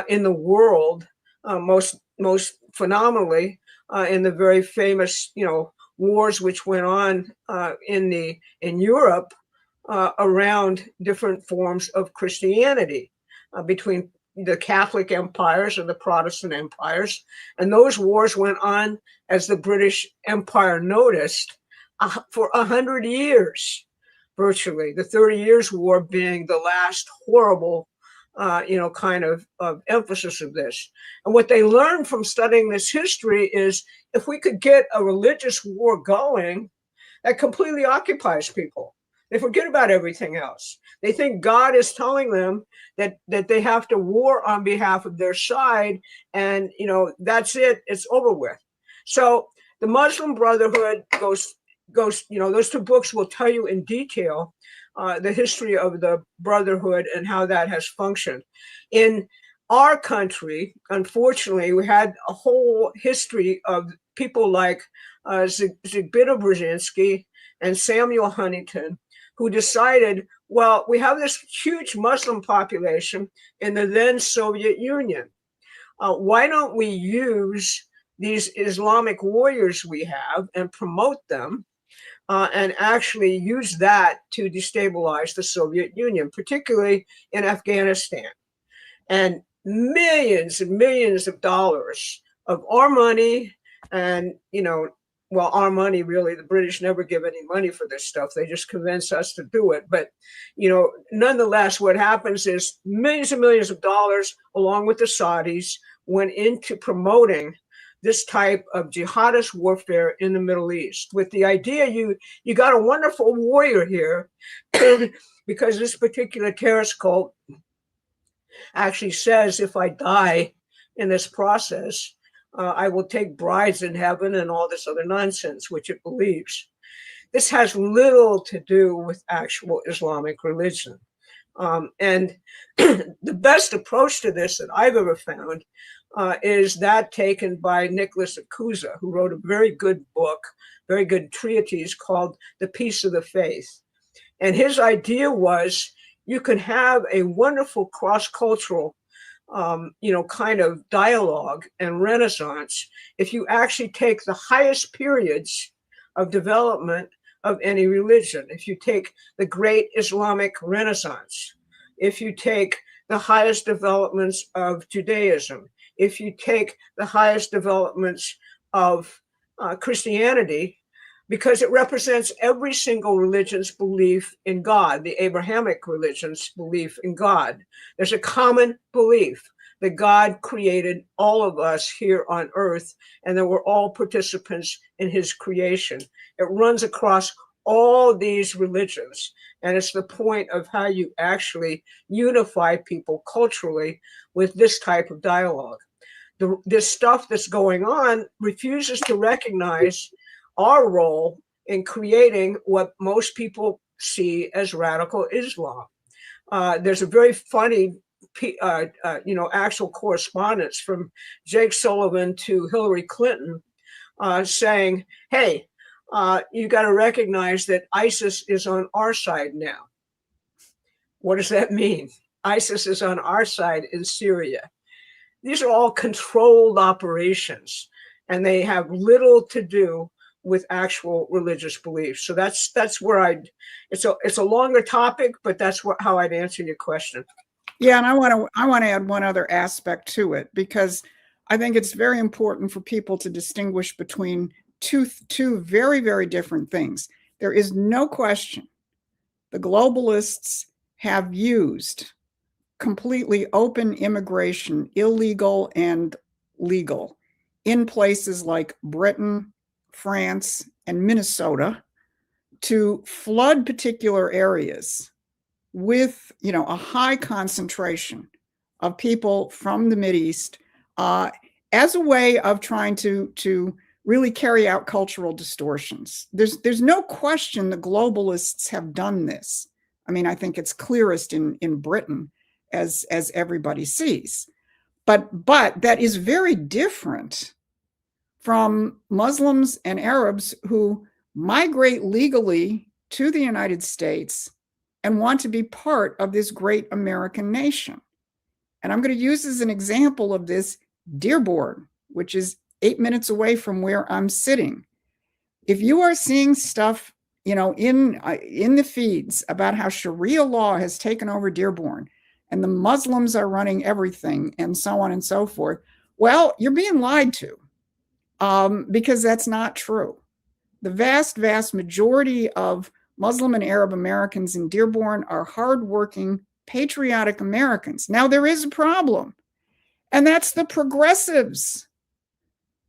Speaker 4: in the world most phenomenally in the very famous, wars which went on in Europe around different forms of Christianity between the Catholic empires and the Protestant empires. And those wars went on, as the British Empire noticed, for 100 years, virtually. The 30 Years' War being the last horrible kind of emphasis of this. And what they learned from studying this history is if we could get a religious war going, that completely occupies people. They forget about everything else. They think God is telling them that they have to war on behalf of their side, and that's it. It's over with. So the Muslim Brotherhood goes. Those 2 books will tell you in detail the history of the Brotherhood and how that has functioned. In our country, unfortunately, we had a whole history of people like Zbigniew Brzezinski and Samuel Huntington, who decided, well, we have this huge Muslim population in the then Soviet Union. Why don't we use these Islamic warriors we have and promote them and actually use that to destabilize the Soviet Union, particularly in Afghanistan? And millions millions and millions of dollars of our money. And, well, our money, really, the British never give any money for this stuff. They just convince us to do it. But, nonetheless, what happens is millions and millions of dollars, along with the Saudis, went into promoting this type of jihadist warfare in the Middle East, with the idea you got a wonderful warrior here, because this particular terrorist cult actually says, if I die in this process, I will take brides in heaven and all this other nonsense, which it believes. This has little to do with actual Islamic religion. And the best approach to this that I've ever found is that taken by Nicholas Akuza, who wrote a very good book, very good treatise called The Peace of the Faith. And his idea was you can have a wonderful cross-cultural kind of dialogue and renaissance if you actually take the highest periods of development of any religion. If you take the great Islamic Renaissance, if you take the highest developments of Judaism, if you take the highest developments of Christianity, because it represents every single religion's belief in God, the Abrahamic religion's belief in God. There's a common belief that God created all of us here on earth and that we're all participants in his creation. It runs across all these religions, and it's the point of how you actually unify people culturally with this type of dialogue. This stuff that's going on refuses to recognize our role in creating what most people see as radical Islam. There's a very funny, actual correspondence from Jake Sullivan to Hillary Clinton saying, hey, you got to recognize that ISIS is on our side now. What does that mean? ISIS is on our side in Syria. These are all controlled operations, and they have little to do with actual religious beliefs. So that's where it's a longer topic, but that's how I'd answer your question.
Speaker 3: Yeah, and I want to add one other aspect to it, because I think it's very important for people to distinguish between two very, very different things. There is no question the globalists have used completely open immigration, illegal and legal, in places like Britain, France, and Minnesota, to flood particular areas with, a high concentration of people from the Mideast, as a way of trying to really carry out cultural distortions. There's no question the globalists have done this. I mean, I think it's clearest in Britain, as everybody sees. But that is very different from Muslims and Arabs who migrate legally to the United States and want to be part of this great American nation. And I'm going to use as an example of this Dearborn, which is 8 minutes away from where I'm sitting. If you are seeing stuff, in the feeds about how Sharia law has taken over Dearborn and the Muslims are running everything and so on and so forth, well, you're being lied to, because that's not true. The vast, vast majority of Muslim and Arab Americans in Dearborn are hardworking, patriotic Americans. Now, there is a problem, and that's the progressives.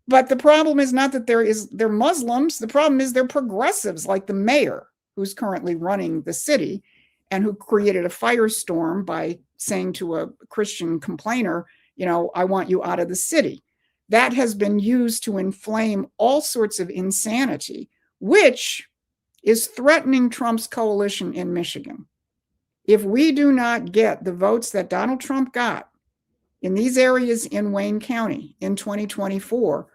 Speaker 3: But the problem is not that they're Muslims. The problem is they're progressives, like the mayor, who's currently running the city and who created a firestorm by saying to a Christian complainer, I want you out of the city. That has been used to inflame all sorts of insanity, which is threatening Trump's coalition in Michigan. If we do not get the votes that Donald Trump got in these areas in Wayne County in 2024,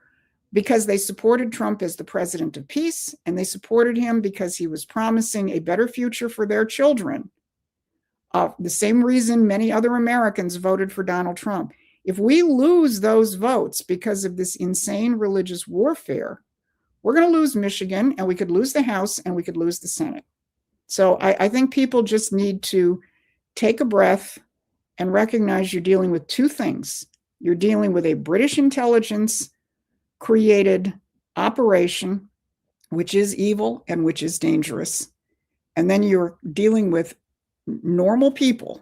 Speaker 3: because they supported Trump as the president of peace, and they supported him because he was promising a better future for their children, the same reason many other Americans voted for Donald Trump. If we lose those votes because of this insane religious warfare, we're going to lose Michigan, and we could lose the House, and we could lose the Senate. So I think people just need to take a breath and recognize you're dealing with two things. You're dealing with a British intelligence created operation, which is evil and which is dangerous. And then you're dealing with normal people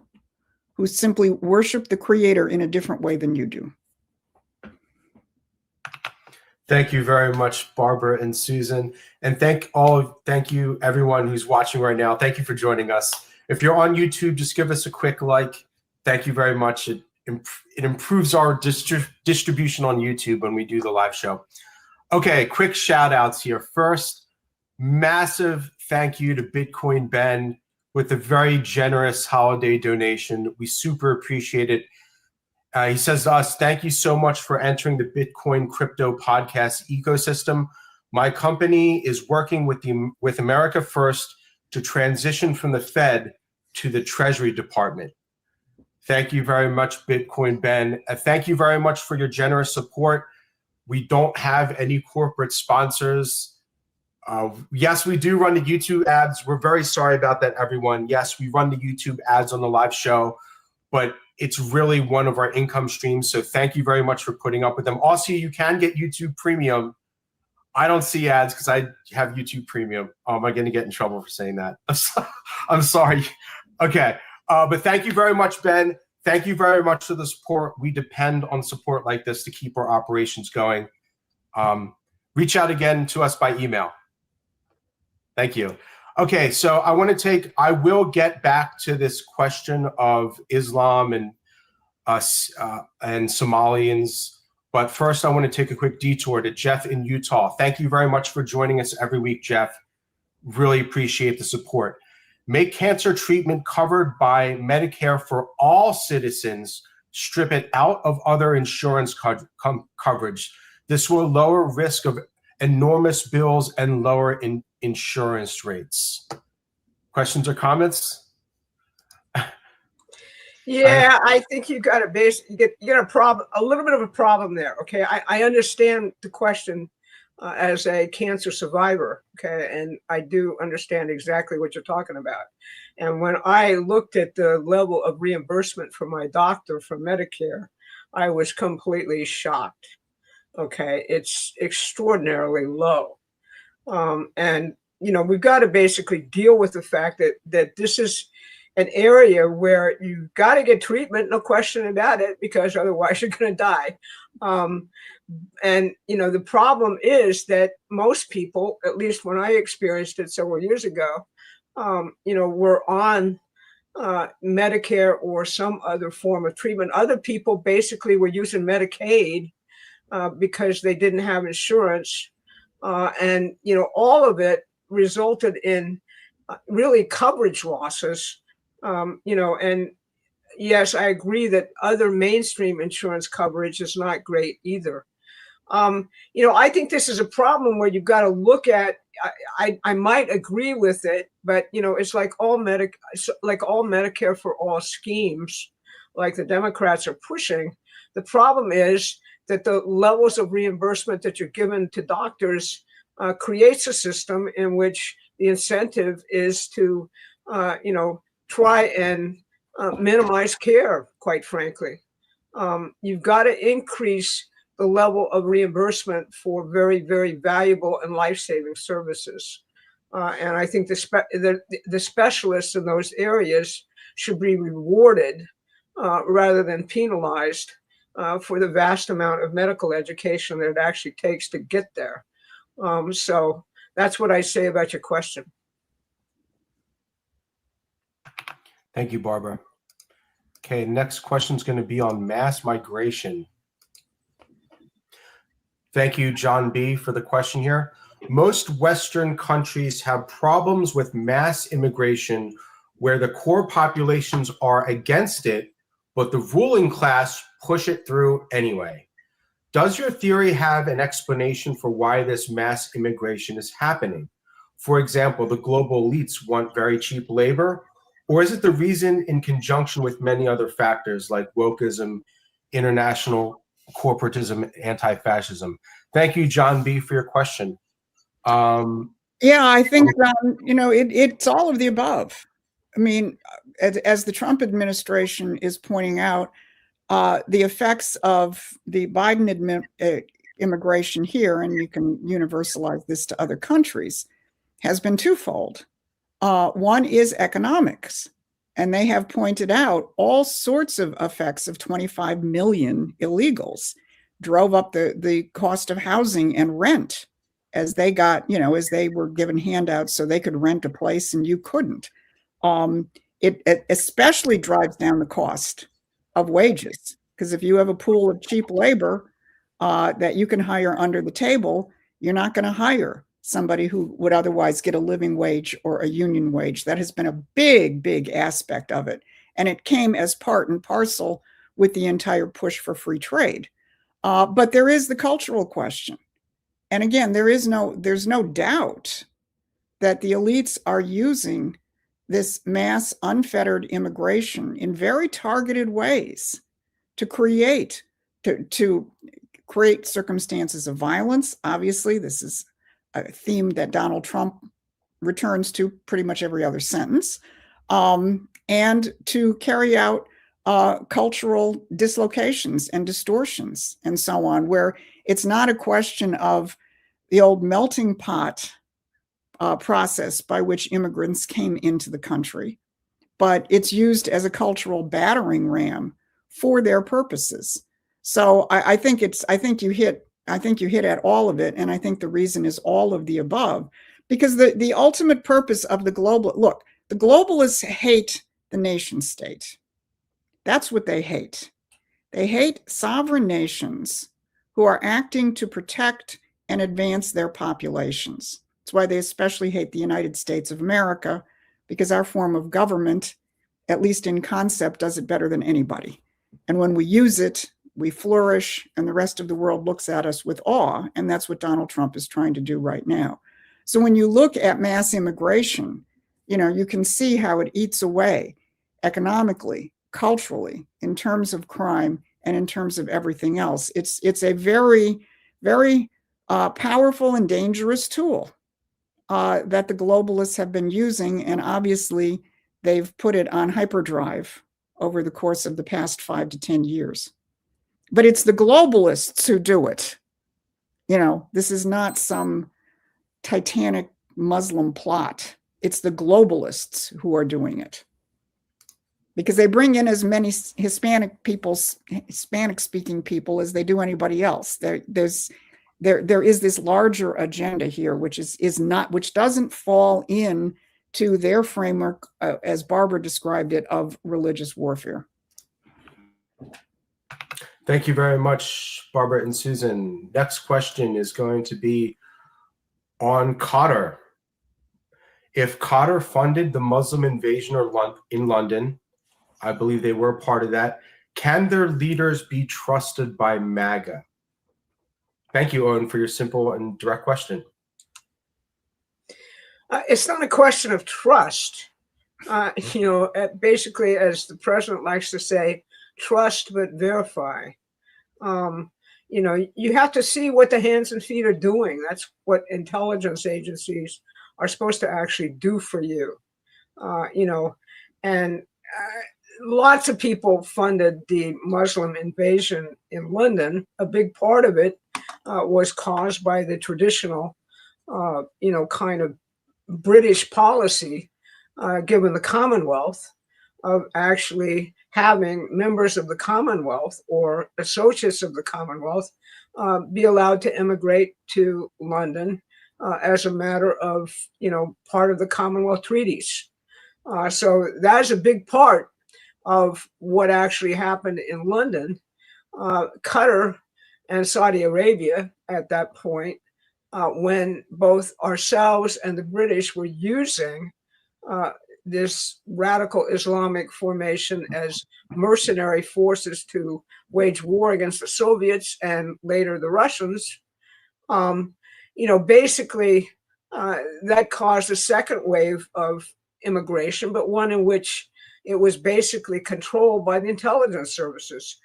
Speaker 3: who simply worship the creator in a different way than you do.
Speaker 1: Thank you very much, Barbara and Susan. And thank you everyone who's watching right now. Thank you for joining us. If you're on YouTube, just give us a quick like. Thank you very much. It improves our distribution on YouTube when we do the live show. Okay, quick shout outs here. First, massive thank you to Bitcoin Ben with a very generous holiday donation. We super appreciate it. He says to us, thank you so much for entering the Bitcoin crypto podcast ecosystem. My company is working with America First to transition from the Fed to the Treasury Department. Thank you very much, Bitcoin Ben. Thank you very much for your generous support. We don't have any corporate sponsors. Yes, we do run the YouTube ads. We're very sorry about that, everyone. Yes, we run the YouTube ads on the live show, but it's really one of our income streams. So thank you very much for putting up with them. Also, you can get YouTube Premium. I don't see ads because I have YouTube Premium. Oh, am I going to get in trouble for saying that? I'm sorry. Okay. But thank you very much, Ben. Thank you very much for the support. We depend on support like this to keep our operations going. Reach out again to us by email. Thank you. Okay, so I will get back to this question of Islam and Somalians, but first I want to take a quick detour to Jeff in Utah. Thank you very much for joining us every week, Jeff. Really appreciate the support. Make cancer treatment covered by Medicare for all citizens. Strip it out of other insurance coverage. This will lower risk of enormous bills and lower insurance rates. Questions or comments?
Speaker 4: Yeah, I think you got a little bit of a problem there. Okay, I understand the question as a cancer survivor. Okay, and I do understand exactly what you're talking about. And when I looked at the level of reimbursement for my doctor from Medicare, I was completely shocked. Okay, it's extraordinarily low. And we've got to basically deal with the fact that this is an area where you've got to get treatment, no question about it, because otherwise you're going to die. And the problem is that most people, at least when I experienced it several years ago, were on Medicare or some other form of treatment. Other people basically were using Medicaid because they didn't have insurance. And all of it resulted in really coverage losses. And yes, I agree that other mainstream insurance coverage is not great either. I think this is a problem where you've got to look at. I might agree with it, but it's like all Medicare for all schemes, like the Democrats are pushing. The problem is that the levels of reimbursement that you're given to doctors creates a system in which the incentive is to, try and minimize care, quite frankly. You've got to increase the level of reimbursement for very, very valuable and life-saving services. And I think the specialists in those areas should be rewarded rather than penalized for the vast amount of medical education that it actually takes to get there. So that's what I say about your question.
Speaker 1: Thank you, Barbara. Okay, next question is going to be on mass migration. Thank you, John B., for the question here. Most Western countries have problems with mass immigration where the core populations are against it, but the ruling class push it through anyway. Does your theory have an explanation for why this mass immigration is happening? For example, the global elites want very cheap labor, or is it the reason in conjunction with many other factors like wokeism, international corporatism, anti-fascism? Thank you, John B., for your question.
Speaker 3: Yeah, I think it's all of the above. I mean, as the Trump administration is pointing out, the effects of the Biden immigration here, and you can universalize this to other countries, has been twofold. One is economics, and they have pointed out all sorts of effects of 25 million illegals, drove up the cost of housing and rent as they got, as they were given handouts so they could rent a place and you couldn't. It especially drives down the cost of wages, because if you have a pool of cheap labor that you can hire under the table, you're not going to hire somebody who would otherwise get a living wage or a union wage. That has been a big, big aspect of it. And it came as part and parcel with the entire push for free trade. But there is the cultural question. And again, there's no doubt that the elites are using this mass unfettered immigration in very targeted ways to create circumstances of violence. Obviously, this is a theme that Donald Trump returns to pretty much every other sentence, and to carry out cultural dislocations and distortions and so on, where it's not a question of the old melting pot process by which immigrants came into the country, but it's used as a cultural battering ram for their purposes. So I think you hit at all of it, and I think the reason is all of the above, because the ultimate purpose of the globalists hate the nation state. That's what they hate. They hate sovereign nations who are acting to protect and advance their populations. That's why they especially hate the United States of America, because our form of government, at least in concept, does it better than anybody. And when we use it, we flourish, and the rest of the world looks at us with awe. And that's what Donald Trump is trying to do right now. So when you look at mass immigration, you can see how it eats away economically, culturally, in terms of crime, and in terms of everything else. It's a very, very powerful and dangerous tool that the globalists have been using. And obviously, they've put it on hyperdrive over the course of the past 5 to 10 years. But it's the globalists who do it. This is not some titanic Muslim plot. It's the globalists who are doing it, because they bring in as many Hispanic-speaking people as they do anybody else. There is this larger agenda here, which doesn't fall in to their framework, as Barbara described it, of religious warfare.
Speaker 1: Thank you very much, Barbara and Susan. Next question is going to be on Qatar. If Qatar funded the Muslim invasion in London, I believe they were part of that, can their leaders be trusted by MAGA? Thank you, Owen, for your simple and direct question.
Speaker 4: It's not a question of trust. Basically, as the president likes to say, trust but verify. You have to see what the hands and feet are doing. That's what intelligence agencies are supposed to actually do for you. And lots of people funded the Muslim invasion in London. A big part of it was caused by the traditional, kind of British policy, given the Commonwealth, of actually having members of the Commonwealth or associates of the Commonwealth be allowed to immigrate to London as a matter of, part of the Commonwealth treaties. So that's a big part of what actually happened in London. Qatar and Saudi Arabia at that point, when both ourselves and the British were using this radical Islamic formation as mercenary forces to wage war against the Soviets and later the Russians, basically that caused a second wave of immigration, but one in which it was basically controlled by the intelligence services.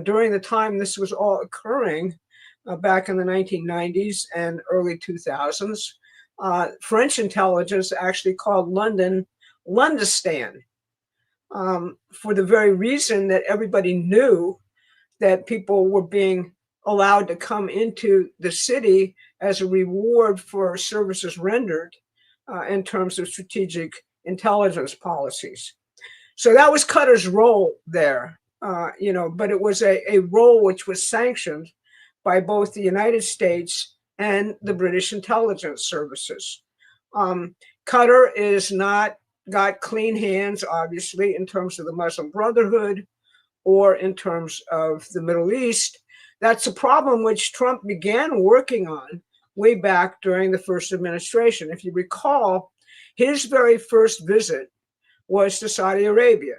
Speaker 4: During the time this was all occurring, back in the 1990s and early 2000s, French intelligence actually called London Londistan. for the very reason that everybody knew that people were being allowed to come into the city as a reward for services rendered in terms of strategic intelligence policies. So that was Qatar's role there, but it was a role which was sanctioned by both the United States and the British intelligence services. Qatar is not got clean hands, obviously, in terms of the Muslim Brotherhood or in terms of the Middle East. That's a problem which Trump began working on way back during the first administration. If you recall, his very first visit was to Saudi Arabia,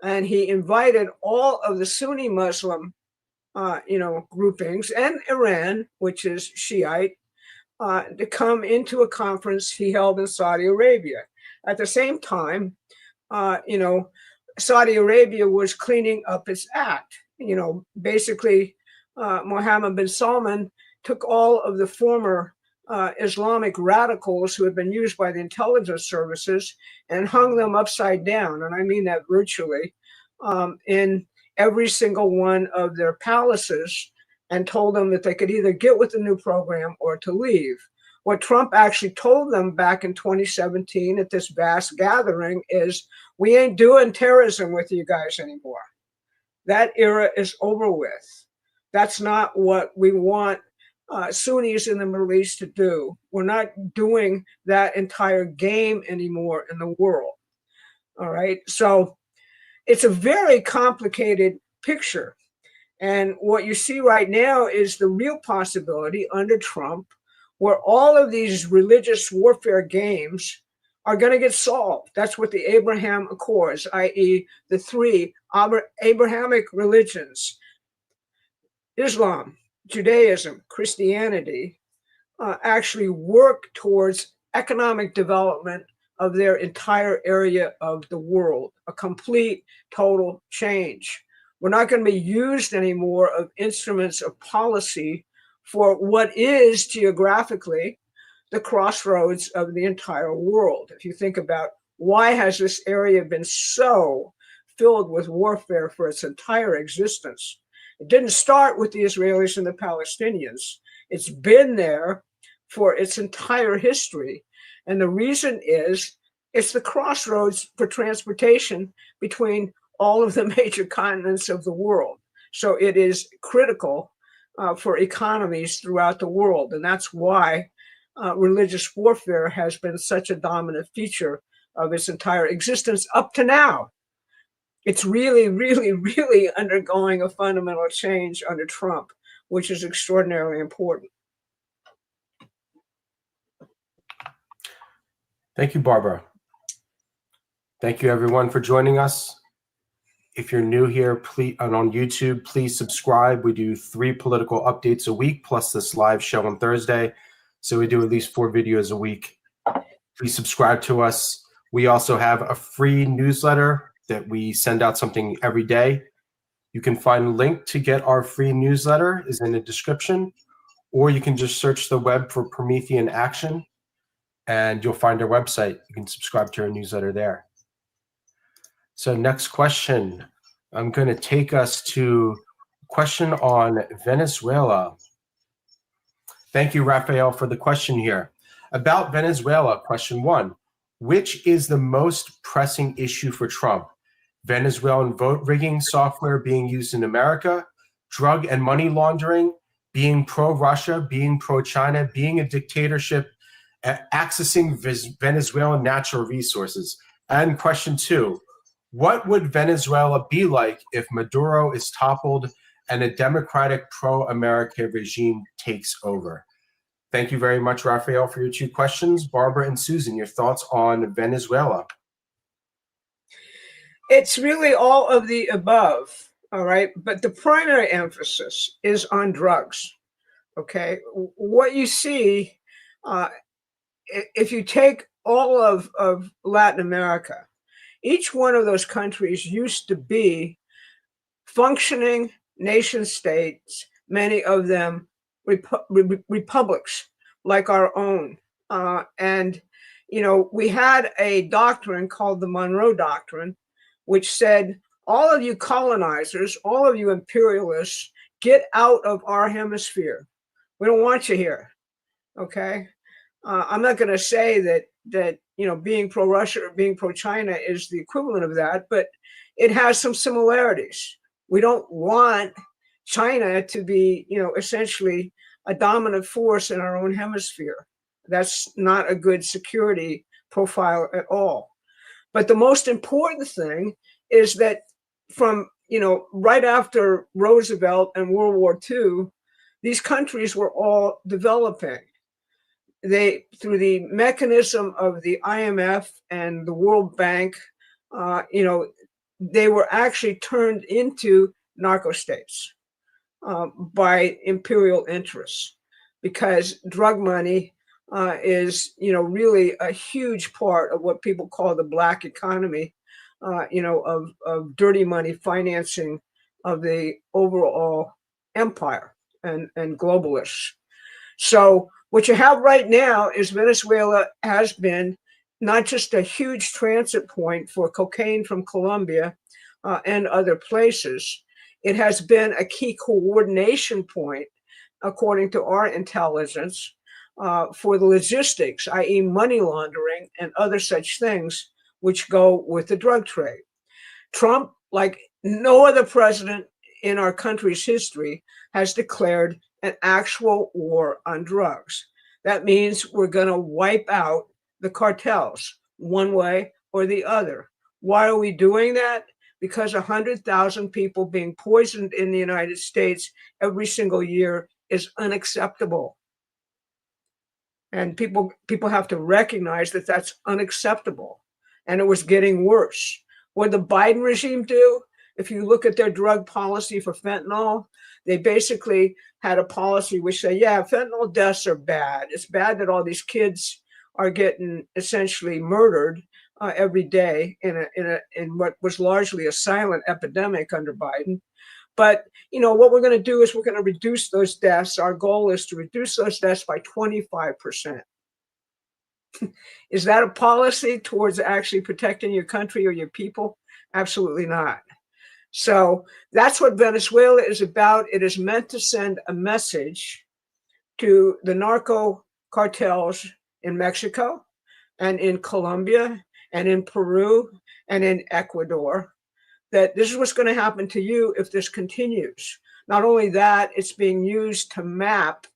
Speaker 4: and he invited all of the Sunni Muslim, groupings and Iran, which is Shiite, to come into a conference he held in Saudi Arabia. At the same time, Saudi Arabia was cleaning up its act. Basically, Mohammed bin Salman took all of the former Islamic radicals who had been used by the intelligence services and hung them upside down, and I mean that virtually, in every single one of their palaces, and told them that they could either get with the new program or to leave. What Trump actually told them back in 2017 at this vast gathering is, we ain't doing terrorism with you guys anymore. That era is over with. That's not what we want Sunnis in the Middle East to do. We're not doing that entire game anymore in the world. All right. So it's a very complicated picture. And what you see right now is the real possibility under Trump, where all of these religious warfare games are going to get solved. That's what the Abraham Accords, i.e. the three Abrahamic religions, Islam, Judaism, Christianity, actually work towards economic development of their entire area of the world, a complete, total change. We're not going to be used anymore of instruments of policy for what is geographically the crossroads of the entire world. If you think about why has this area been so filled with warfare for its entire existence? It didn't start with the Israelis and the Palestinians. It's been there for its entire history. And the reason is it's the crossroads for transportation between all of the major continents of the world. So it is critical for economies throughout the world. And that's why religious warfare has been such a dominant feature of its entire existence up to now. It's really, really, really undergoing a fundamental change under Trump, which is extraordinarily important.
Speaker 1: Thank you, Barbara. Thank you, everyone, for joining us. If you're new here, please, and on YouTube, please subscribe. We do 3 political updates a week, plus this live show on Thursday. So we do at least 4 videos a week. Please subscribe to us. We also have a free newsletter that we send out something every day. You can find a link to get our free newsletter is in the description, or you can just search the web for Promethean Action, and you'll find our website. You can subscribe to our newsletter there. So next question, I'm going to take us to a question on Venezuela. Thank you, Raphael, for the question here. About Venezuela, question 1. Which is the most pressing issue for Trump? Venezuelan vote rigging software being used in America, drug and money laundering, being pro-Russia, being pro-China, being a dictatorship, accessing Venezuelan natural resources. And question 2, what would Venezuela be like if Maduro is toppled and a democratic pro-America regime takes over? Thank you very much, Raphael, for your 2 questions. Barbara and Susan, your thoughts on Venezuela?
Speaker 4: It's really all of the above, all right? But the primary emphasis is on drugs, okay? What you see, if you take all of Latin America, each one of those countries used to be functioning nation states, many of them republics like our own. And, we had a doctrine called the Monroe Doctrine, which said, all of you colonizers, all of you imperialists, get out of our hemisphere. We don't want you here. Okay. I'm not going to say that being pro-Russia or being pro-China is the equivalent of that, but it has some similarities. We don't want China to be, essentially a dominant force in our own hemisphere. That's not a good security profile at all. But the most important thing is that from, right after Roosevelt and World War II, these countries were all developing. They, through the mechanism of the IMF and the World Bank, they were actually turned into narco states by imperial interests, because drug money is, really a huge part of what people call the black economy, of dirty money financing of the overall empire and globalists. So what you have right now is Venezuela has been not just a huge transit point for cocaine from Colombia and other places. It has been a key coordination point, according to our intelligence, for the logistics, i.e. money laundering and other such things which go with the drug trade. Trump, like no other president in our country's history, has declared an actual war on drugs. That means we're going to wipe out the cartels one way or the other. Why are we doing that? Because 100,000 people being poisoned in the United States every single year is unacceptable. And people have to recognize that that's unacceptable. And it was getting worse. What did the Biden regime do? If you look at their drug policy for fentanyl, they basically had a policy which said, yeah, fentanyl deaths are bad. It's bad that all these kids are getting essentially murdered every day in what was largely a silent epidemic under Biden. But, what we're going to do is we're going to reduce those deaths. Our goal is to reduce those deaths by 25%. Is that a policy towards actually protecting your country or your people? Absolutely not. So that's what Venezuela is about. It is meant to send a message to the narco cartels in Mexico and in Colombia and in Peru and in Ecuador, that this is what's going to happen to you if this continues. Not only that, it's being used to map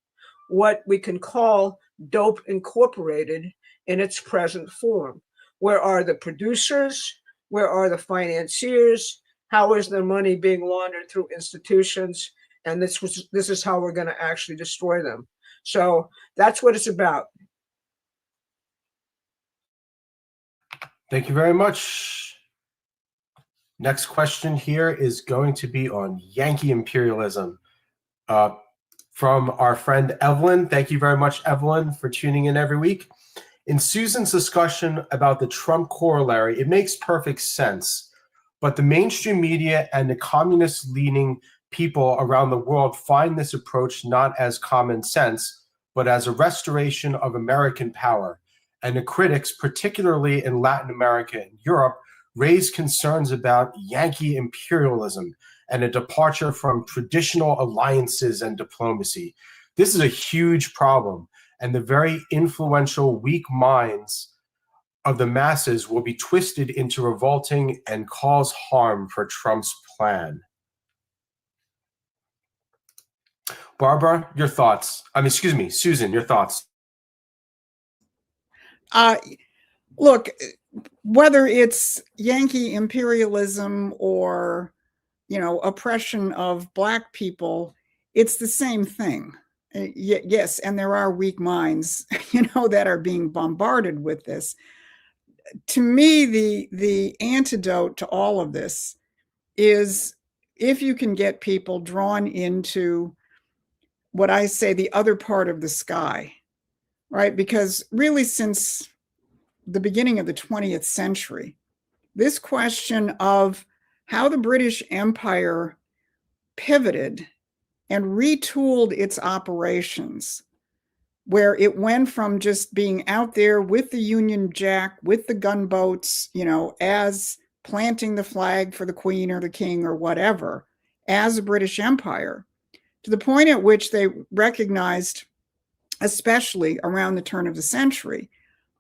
Speaker 4: what we can call dope incorporated in its present form. Where are the producers? Where are the financiers? How is their money being laundered through institutions? And this is how we're going to actually destroy them. So that's what it's about.
Speaker 1: Thank you very much. Next question here is going to be on Yankee imperialism from our friend Evelyn. Thank you very much, Evelyn, for tuning in every week. In Susan's discussion about the Trump corollary, it makes perfect sense. But the mainstream media and the communist-leaning people around the world find this approach not as common sense, but as a restoration of American power. And the critics, particularly in Latin America and Europe, raise concerns about Yankee imperialism and a departure from traditional alliances and diplomacy. This is a huge problem, and the very influential weak minds of the masses will be twisted into revolting and cause harm for Trump's plan. Barbara, your thoughts. Susan, your thoughts.
Speaker 3: Look, whether it's Yankee imperialism or, oppression of Black people, it's the same thing. Yes, and there are weak minds, that are being bombarded with this. To me, the antidote to all of this is if you can get people drawn into what I say the other part of the sky, right? Because really, since the beginning of the 20th century, this question of how the British Empire pivoted and retooled its operations, where it went from just being out there with the Union Jack, with the gunboats, as planting the flag for the Queen or the King or whatever as a British Empire, to the point at which they recognized, especially around the turn of the century,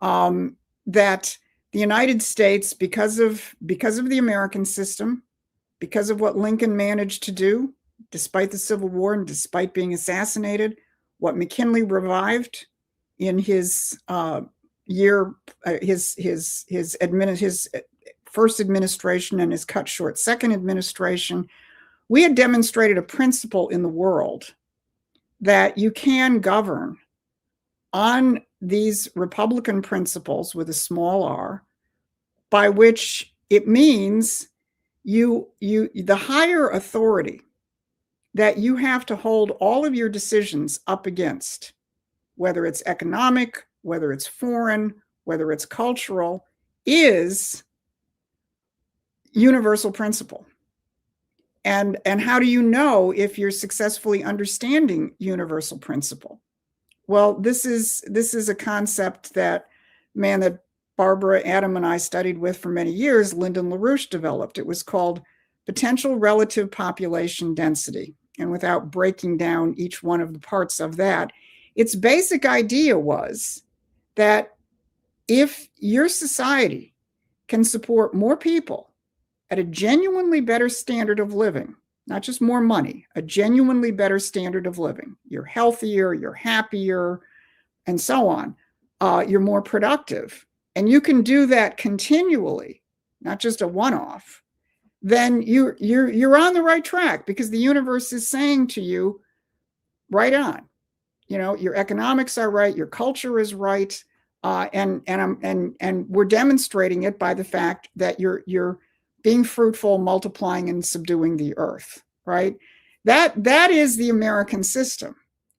Speaker 3: that the United States, because of the American system, because of what Lincoln managed to do, despite the Civil War and despite being assassinated, what McKinley revived in his his first administration and his cut short second administration, we had demonstrated a principle in the world that you can govern on these Republican principles with a small r, by which it means the higher authority that you have to hold all of your decisions up against, whether it's economic, whether it's foreign, whether it's cultural, is universal principle. And how do you know if you're successfully understanding universal principle? Well, this is a concept that Barbara, Adam, and I studied with for many years, Lyndon LaRouche developed. It was called potential relative population density. And without breaking down each one of the parts of that, its basic idea was that if your society can support more people at a genuinely better standard of living, not just more money, a genuinely better standard of living, you're healthier, you're happier, and so on, you're more productive, and you can do that continually, not just a one-off, then you're on the right track, because the universe is saying to you, right on. You know, your economics are right, your culture is right, and we're demonstrating it by the fact that you're being fruitful, multiplying, and subduing the earth, right? That is the American system.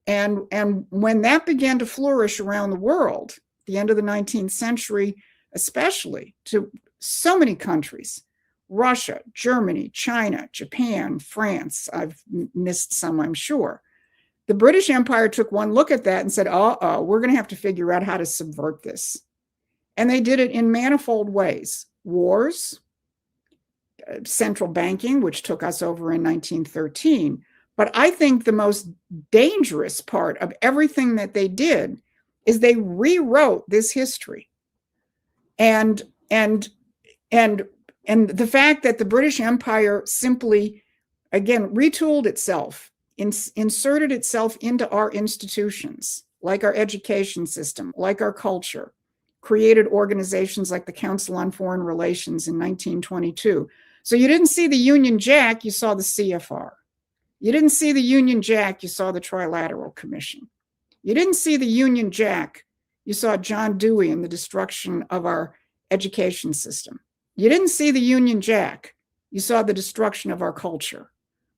Speaker 3: And when that began to flourish around the world, the end of the 19th century, especially to so many countries, Russia, Germany, China, Japan, France, I've missed some, I'm sure. The British Empire took one look at that and said, we're going to have to figure out how to subvert this. And they did it in manifold ways. Wars, central banking, which took us over in 1913. But I think the most dangerous part of everything that they did is they rewrote this history. And the fact that the British Empire simply, again, retooled itself, inserted itself into our institutions, like our education system, like our culture, created organizations like the Council on Foreign Relations in 1922. So you didn't see the Union Jack, you saw the CFR. You didn't see the Union Jack, you saw the Trilateral Commission. You didn't see the Union Jack, you saw John Dewey and the destruction of our education system. You didn't see the Union Jack, you saw the destruction of our culture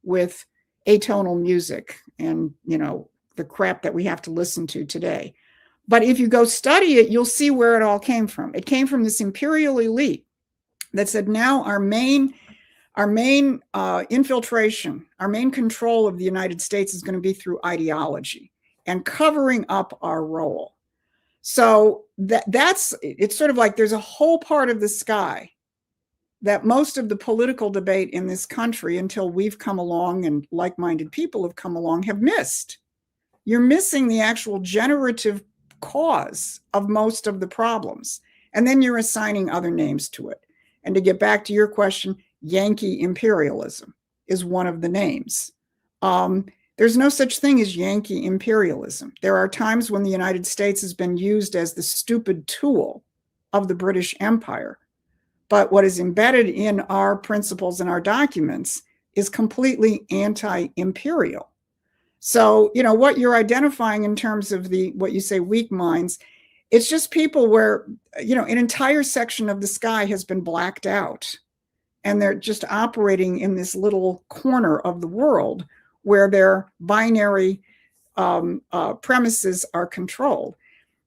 Speaker 3: with atonal music and, you know, the crap that we have to listen to today. But if you go study it, you'll see where it all came from. It came from this imperial elite that said, now our main infiltration, our main control of the United States is going to be through ideology and covering up our role. So it's sort of like there's a whole part of the sky that most of the political debate in this country, until we've come along and like-minded people have come along, have missed. You're missing the actual generative cause of most of the problems. And then you're assigning other names to it. And to get back to your question, Yankee imperialism is one of the names. There's no such thing as Yankee imperialism. There are times when the United States has been used as the stupid tool of the British Empire. But what is embedded in our principles and our documents is completely anti-imperial. So, you know, what you're identifying in terms of what you say weak minds, it's just people where, you know, an entire section of the sky has been blacked out. And they're just operating in this little corner of the world where their binary premises are controlled.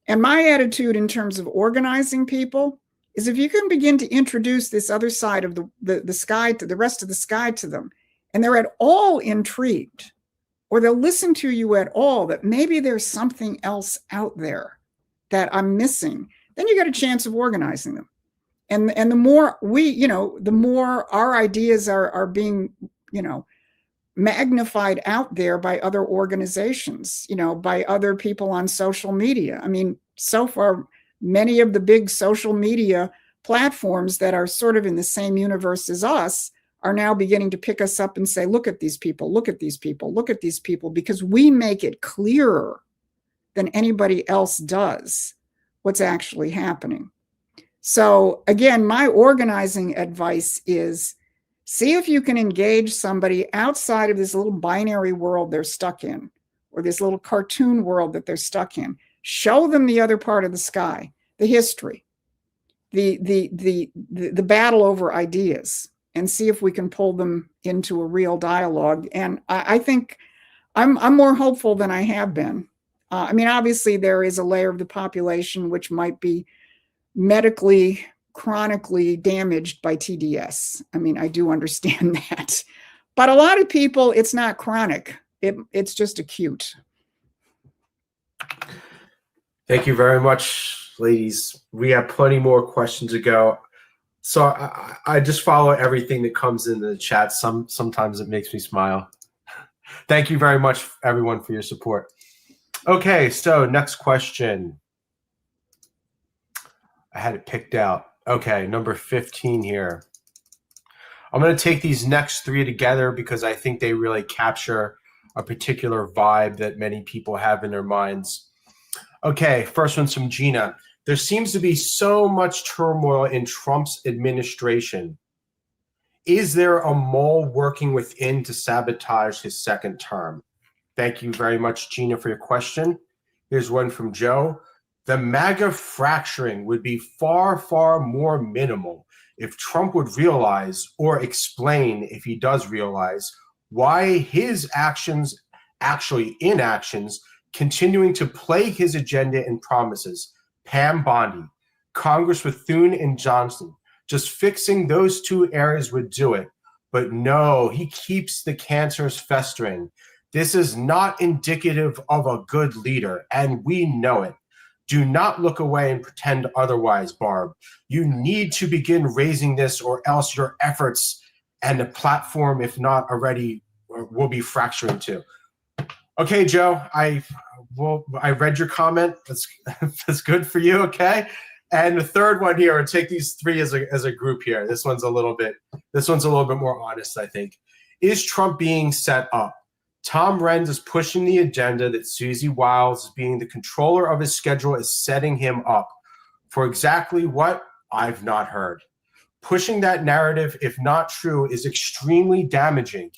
Speaker 3: And my attitude in terms of organizing people is, if you can begin to introduce this other side of the sky, to the rest of the sky, to them, and they're at all intrigued, or they'll listen to you at all, that maybe there's something else out there that I'm missing, then you got a chance of organizing them. And the more the more our ideas are being, magnified out there by other organizations, by other people on social media. I mean, so far, many of the big social media platforms that are sort of in the same universe as us are now beginning to pick us up and say, look at these people, look at these people, look at these people, because we make it clearer than anybody else does what's actually happening. So again, my organizing advice is see if you can engage somebody outside of this little binary world they're stuck in, or this little cartoon world that they're stuck in. Show them the other part of the sky, the history, the battle over ideas, and see if we can pull them into a real dialogue. And I think I'm more hopeful than I have been. I mean, obviously there is a layer of the population which might be medically, chronically damaged by TDS. I mean, I do understand that. But a lot of people, it's not chronic. It's just acute.
Speaker 1: Thank you very much, ladies. We have plenty more questions to go. So I just follow everything that comes in the chat. Sometimes it makes me smile. Thank you very much, everyone, for your support. Okay, so next question. I had it picked out. Okay, number 15 here. I'm going to take these next three together because I think they really capture a particular vibe that many people have in their minds. Okay, first one's from Gina. There seems to be so much turmoil in Trump's administration. Is there a mole working within to sabotage his second term? Thank you very much, Gina, for your question. Here's one from Joe. The MAGA fracturing would be far, far more minimal if Trump would realize, or explain if he does realize, why his actions, actually inactions, continuing to play his agenda and promises. Pam Bondi, Congress with Thune and Johnson, just fixing those two areas would do it. But no, he keeps the cancers festering. This is not indicative of a good leader, and we know it. Do not look away and pretend otherwise, Barb. You need to begin raising this, or else your efforts and the platform, if not already, will be fracturing too. Okay, Joe, I read your comment. That's good for you, okay? And the third one here, I'll take these three as a group here. This one's a little bit more honest, I think. Is Trump being set up? Tom Renz is pushing the agenda that Susie Wiles, being the controller of his schedule, is setting him up. For exactly what? I've not heard. Pushing that narrative, if not true, is extremely damaging.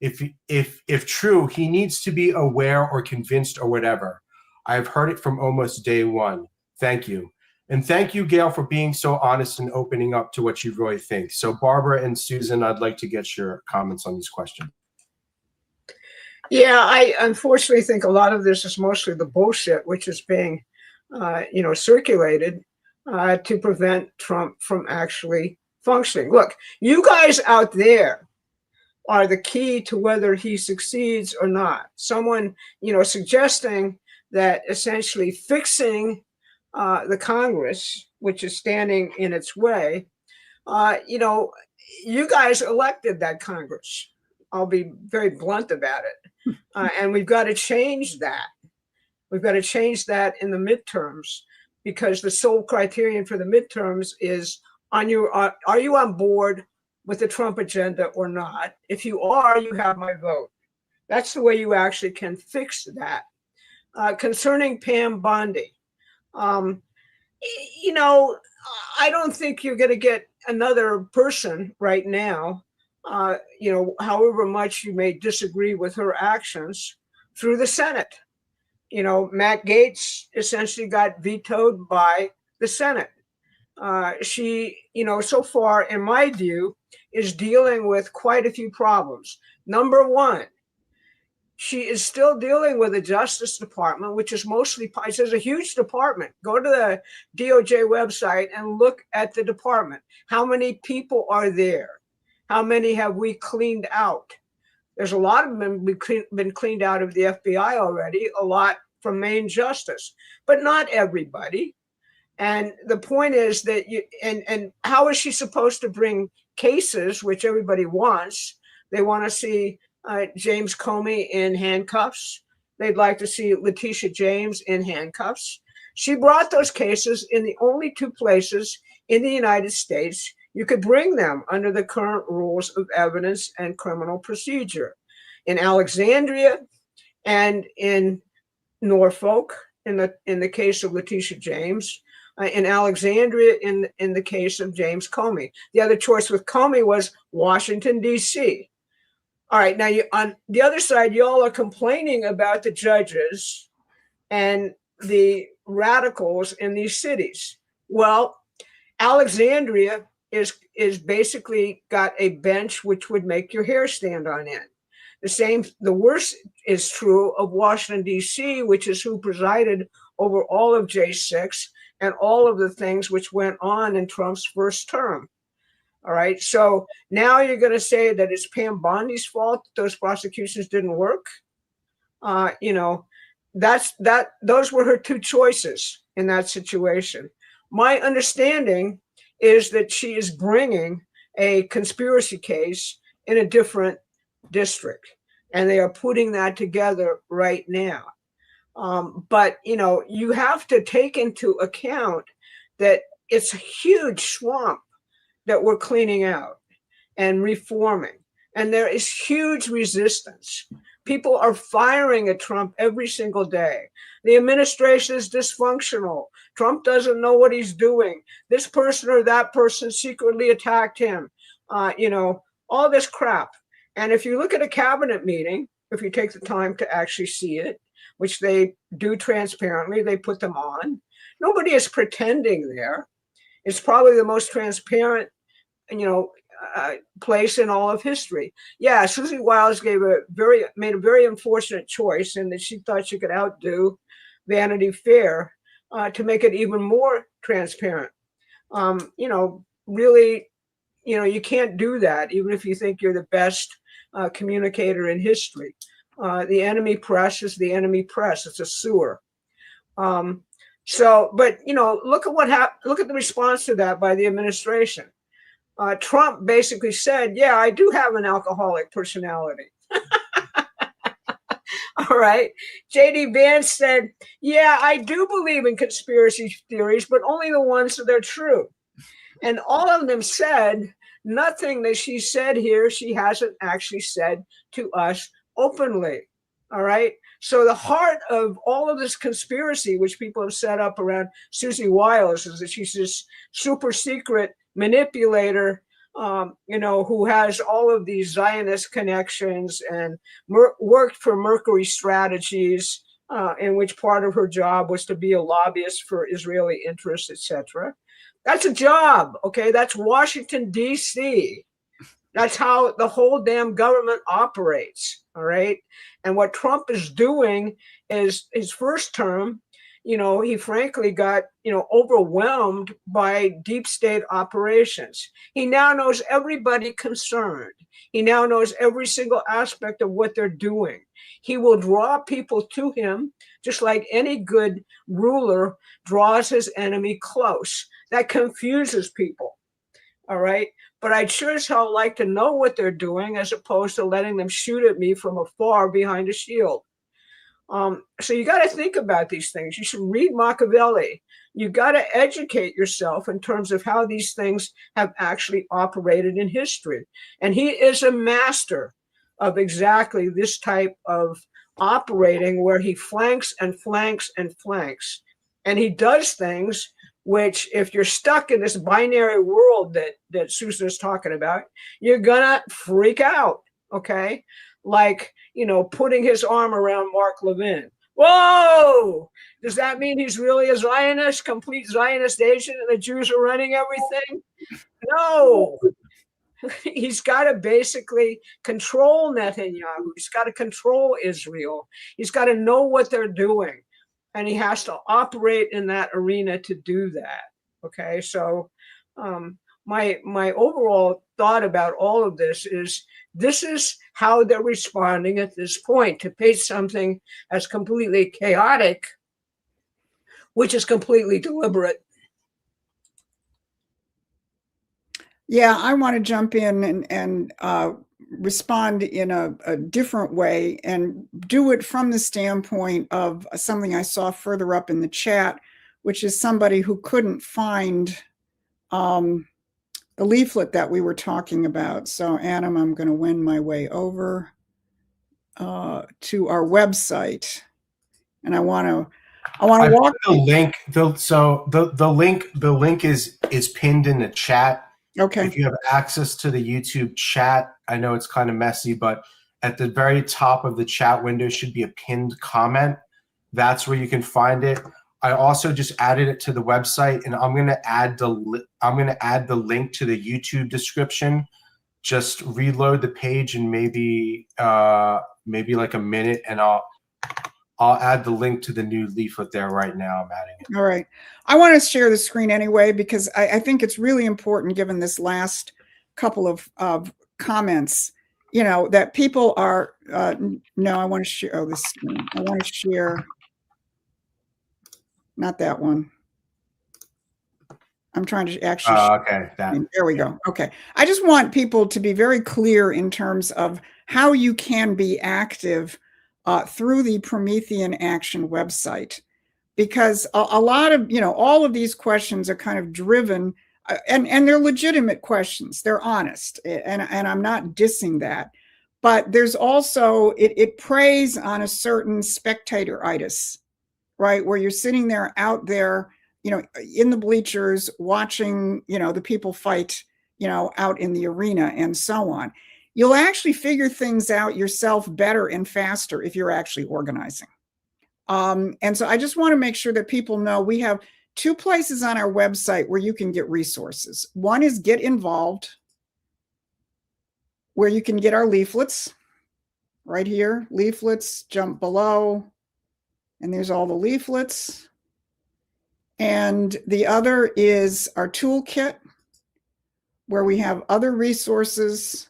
Speaker 1: If true, he needs to be aware or convinced or whatever. I've heard it from almost day one. Thank you. And thank you, Gail, for being so honest and opening up to what you really think. So Barbara and Susan, I'd like to get your comments on this question.
Speaker 4: Yeah, I unfortunately think a lot of this is mostly the bullshit which is being, circulated to prevent Trump from actually functioning. Look, you guys out there are the key to whether he succeeds or not. Someone, suggesting that essentially fixing the Congress, which is standing in its way, you guys elected that Congress. I'll be very blunt about it. And we've got to change that. We've got to change that in the midterms, because the sole criterion for the midterms is, are you on board with the Trump agenda or not? If you are, you have my vote. That's the way you actually can fix that. Concerning Pam Bondi, I don't think you're going to get another person right now, however much you may disagree with her actions, through the Senate. Matt Gaetz essentially got vetoed by the Senate. She, so far, in my view, is dealing with quite a few problems. Number one, she is still dealing with the Justice Department, which is mostly, it's a huge department. Go to the DOJ website and look at the department. How many people are there? How many have we cleaned out? There's a lot of them been cleaned out of the FBI already, a lot from Main Justice, but not everybody. And the point is that and how is she supposed to bring cases, which everybody wants? They want to see James Comey in handcuffs. They'd like to see Letitia James in handcuffs. She brought those cases in the only two places in the United States you could bring them under the current rules of evidence and criminal procedure: in Alexandria and in Norfolk, in the case of Letitia James, in Alexandria in the case of James Comey. The other choice with Comey was Washington, D.C. All right, now on the other side, y'all are complaining about the judges and the radicals in these cities. Well, Alexandria is basically got a bench which would make your hair stand on end. The worst is true of Washington, D.C., which is who presided over all of J6 and all of the things which went on in Trump's first term. All right. So now you're going to say that it's Pam Bondi's fault that those prosecutions didn't work. Those were her two choices in that situation. My understanding is that she is bringing a conspiracy case in a different district, and they are putting that together right now. But you have to take into account that it's a huge swamp that we're cleaning out and reforming, and there is huge resistance. People are firing at Trump every single day. The administration is dysfunctional. Trump doesn't know what he's doing. This person or that person secretly attacked him. All this crap. And if you look at a cabinet meeting, if you take the time to actually see it, which they do transparently, they put them on. Nobody is pretending there. It's probably the most transparent, place in all of history. Yeah, Susie Wiles made a very unfortunate choice in that she thought she could outdo Vanity Fair to make it even more transparent. Really, you can't do that, even if you think you're the best communicator in history. The enemy press is the enemy press. It's a sewer. But look at what happened. Look at the response to that by the administration. Trump basically said, "Yeah, I do have an alcoholic personality." All right. J.D. Vance said, "Yeah, I do believe in conspiracy theories, but only the ones that are true." And all of them said nothing that she said here, she hasn't actually said to us openly. All right. So the heart of all of this conspiracy, which people have set up around Susie Wiles, is that she's this super secret manipulator, who has all of these Zionist connections and worked for Mercury Strategies, in which part of her job was to be a lobbyist for Israeli interests, etc. That's a job. Okay. That's Washington, D.C. That's how the whole damn government operates. All right. And what Trump is doing is his first term, he frankly got, overwhelmed by deep state operations. He now knows everybody concerned. He now knows every single aspect of what they're doing. He will draw people to him, just like any good ruler draws his enemy close. That confuses people. All right. But I'd sure as hell like to know what they're doing as opposed to letting them shoot at me from afar behind a shield. So you got to think about these things. You should read Machiavelli. You got to educate yourself in terms of how these things have actually operated in history. And he is a master of exactly this type of operating where he flanks and flanks and flanks. And he does things which, if you're stuck in this binary world that Susan is talking about, you're gonna freak out, okay? Like, putting his arm around Mark Levin. Whoa! Does that mean he's really a Zionist, complete Zionist agent, and the Jews are running everything? No. He's got to basically control Netanyahu. He's got to control Israel. He's got to know what they're doing. And he has to operate in that arena to do that. Okay, so my overall thought about all of this is how they're responding at this point, to paint something as completely chaotic, which is completely deliberate.
Speaker 3: Yeah, I want to jump in and respond in a different way and do it from the standpoint of something I saw further up in the chat, which is somebody who couldn't find the leaflet that we were talking about. So, Adam, I'm going to wend my way over to our website, and I want to walk
Speaker 1: the link. The link is pinned in the chat.
Speaker 3: Okay.
Speaker 1: If you have access to the YouTube chat, I know it's kind of messy, but at the very top of the chat window should be a pinned comment. That's where you can find it. I also just added it to the website, and I'm gonna add the link to the YouTube description. Just reload the page in maybe like a minute, and I'll add the link to the new leaflet there right now. I'm adding it.
Speaker 3: All right. I want to share the screen anyway, because I think it's really important, given this last couple of comments, you know, that people are, no, I want to share, this screen. I want to share, not that one. I'm trying to actually.
Speaker 1: Okay.
Speaker 3: There we go. Okay. I just want people to be very clear in terms of how you can be active through the Promethean Action website, because a lot of, you know, all of these questions are kind of driven and they're legitimate questions. They're honest. And I'm not dissing that. But there's also, it preys on a certain spectator-itis, right? Where you're sitting there out there, you know, in the bleachers watching, you know, the people fight, you know, out in the arena and so on. You'll actually figure things out yourself better and faster if you're actually organizing. And so I just want to make sure that people know we have two places on our website where you can get resources. One is Get Involved, where you can get our leaflets right here. Leaflets, jump below, and there's all the leaflets. And the other is our toolkit, where we have other resources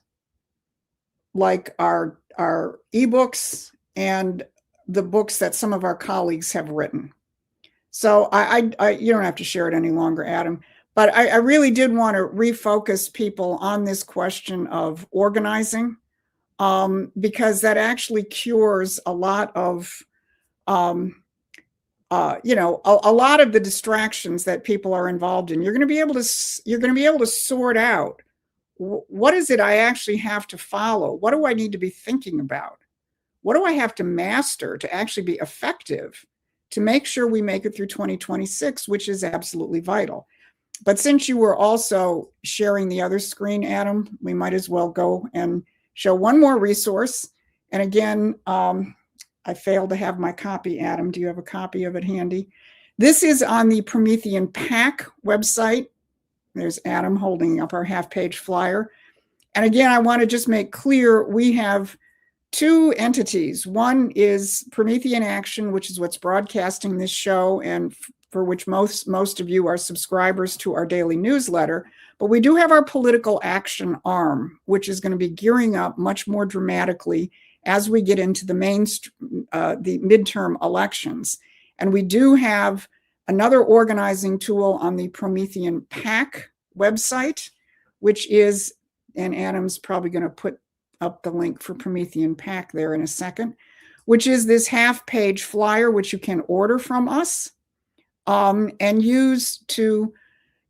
Speaker 3: like our ebooks and the books that some of our colleagues have written. So you don't have to share it any longer, Adam, but I really did want to refocus people on this question of organizing, because that actually cures a lot of, you know, a lot of the distractions that people are involved in. You're going to be able to sort out, what is it I actually have to follow? What do I need to be thinking about? What do I have to master to actually be effective to make sure we make it through 2026, which is absolutely vital. But since you were also sharing the other screen, Adam, we might as well go and show one more resource. And again, I failed to have my copy, Adam. Do you have a copy of it handy? This is on the Promethean PAC website. There's Adam holding up our half-page flyer. And again, I want to just make clear, we have two entities. One is Promethean Action, which is what's broadcasting this show and for which most of you are subscribers to our daily newsletter. But we do have our political action arm, which is going to be gearing up much more dramatically as we get into the midterm elections. And we do have another organizing tool on the Promethean PAC website, which is, and Adam's probably going to put up the link for Promethean PAC there in a second, which is this half-page flyer, which you can order from us and use to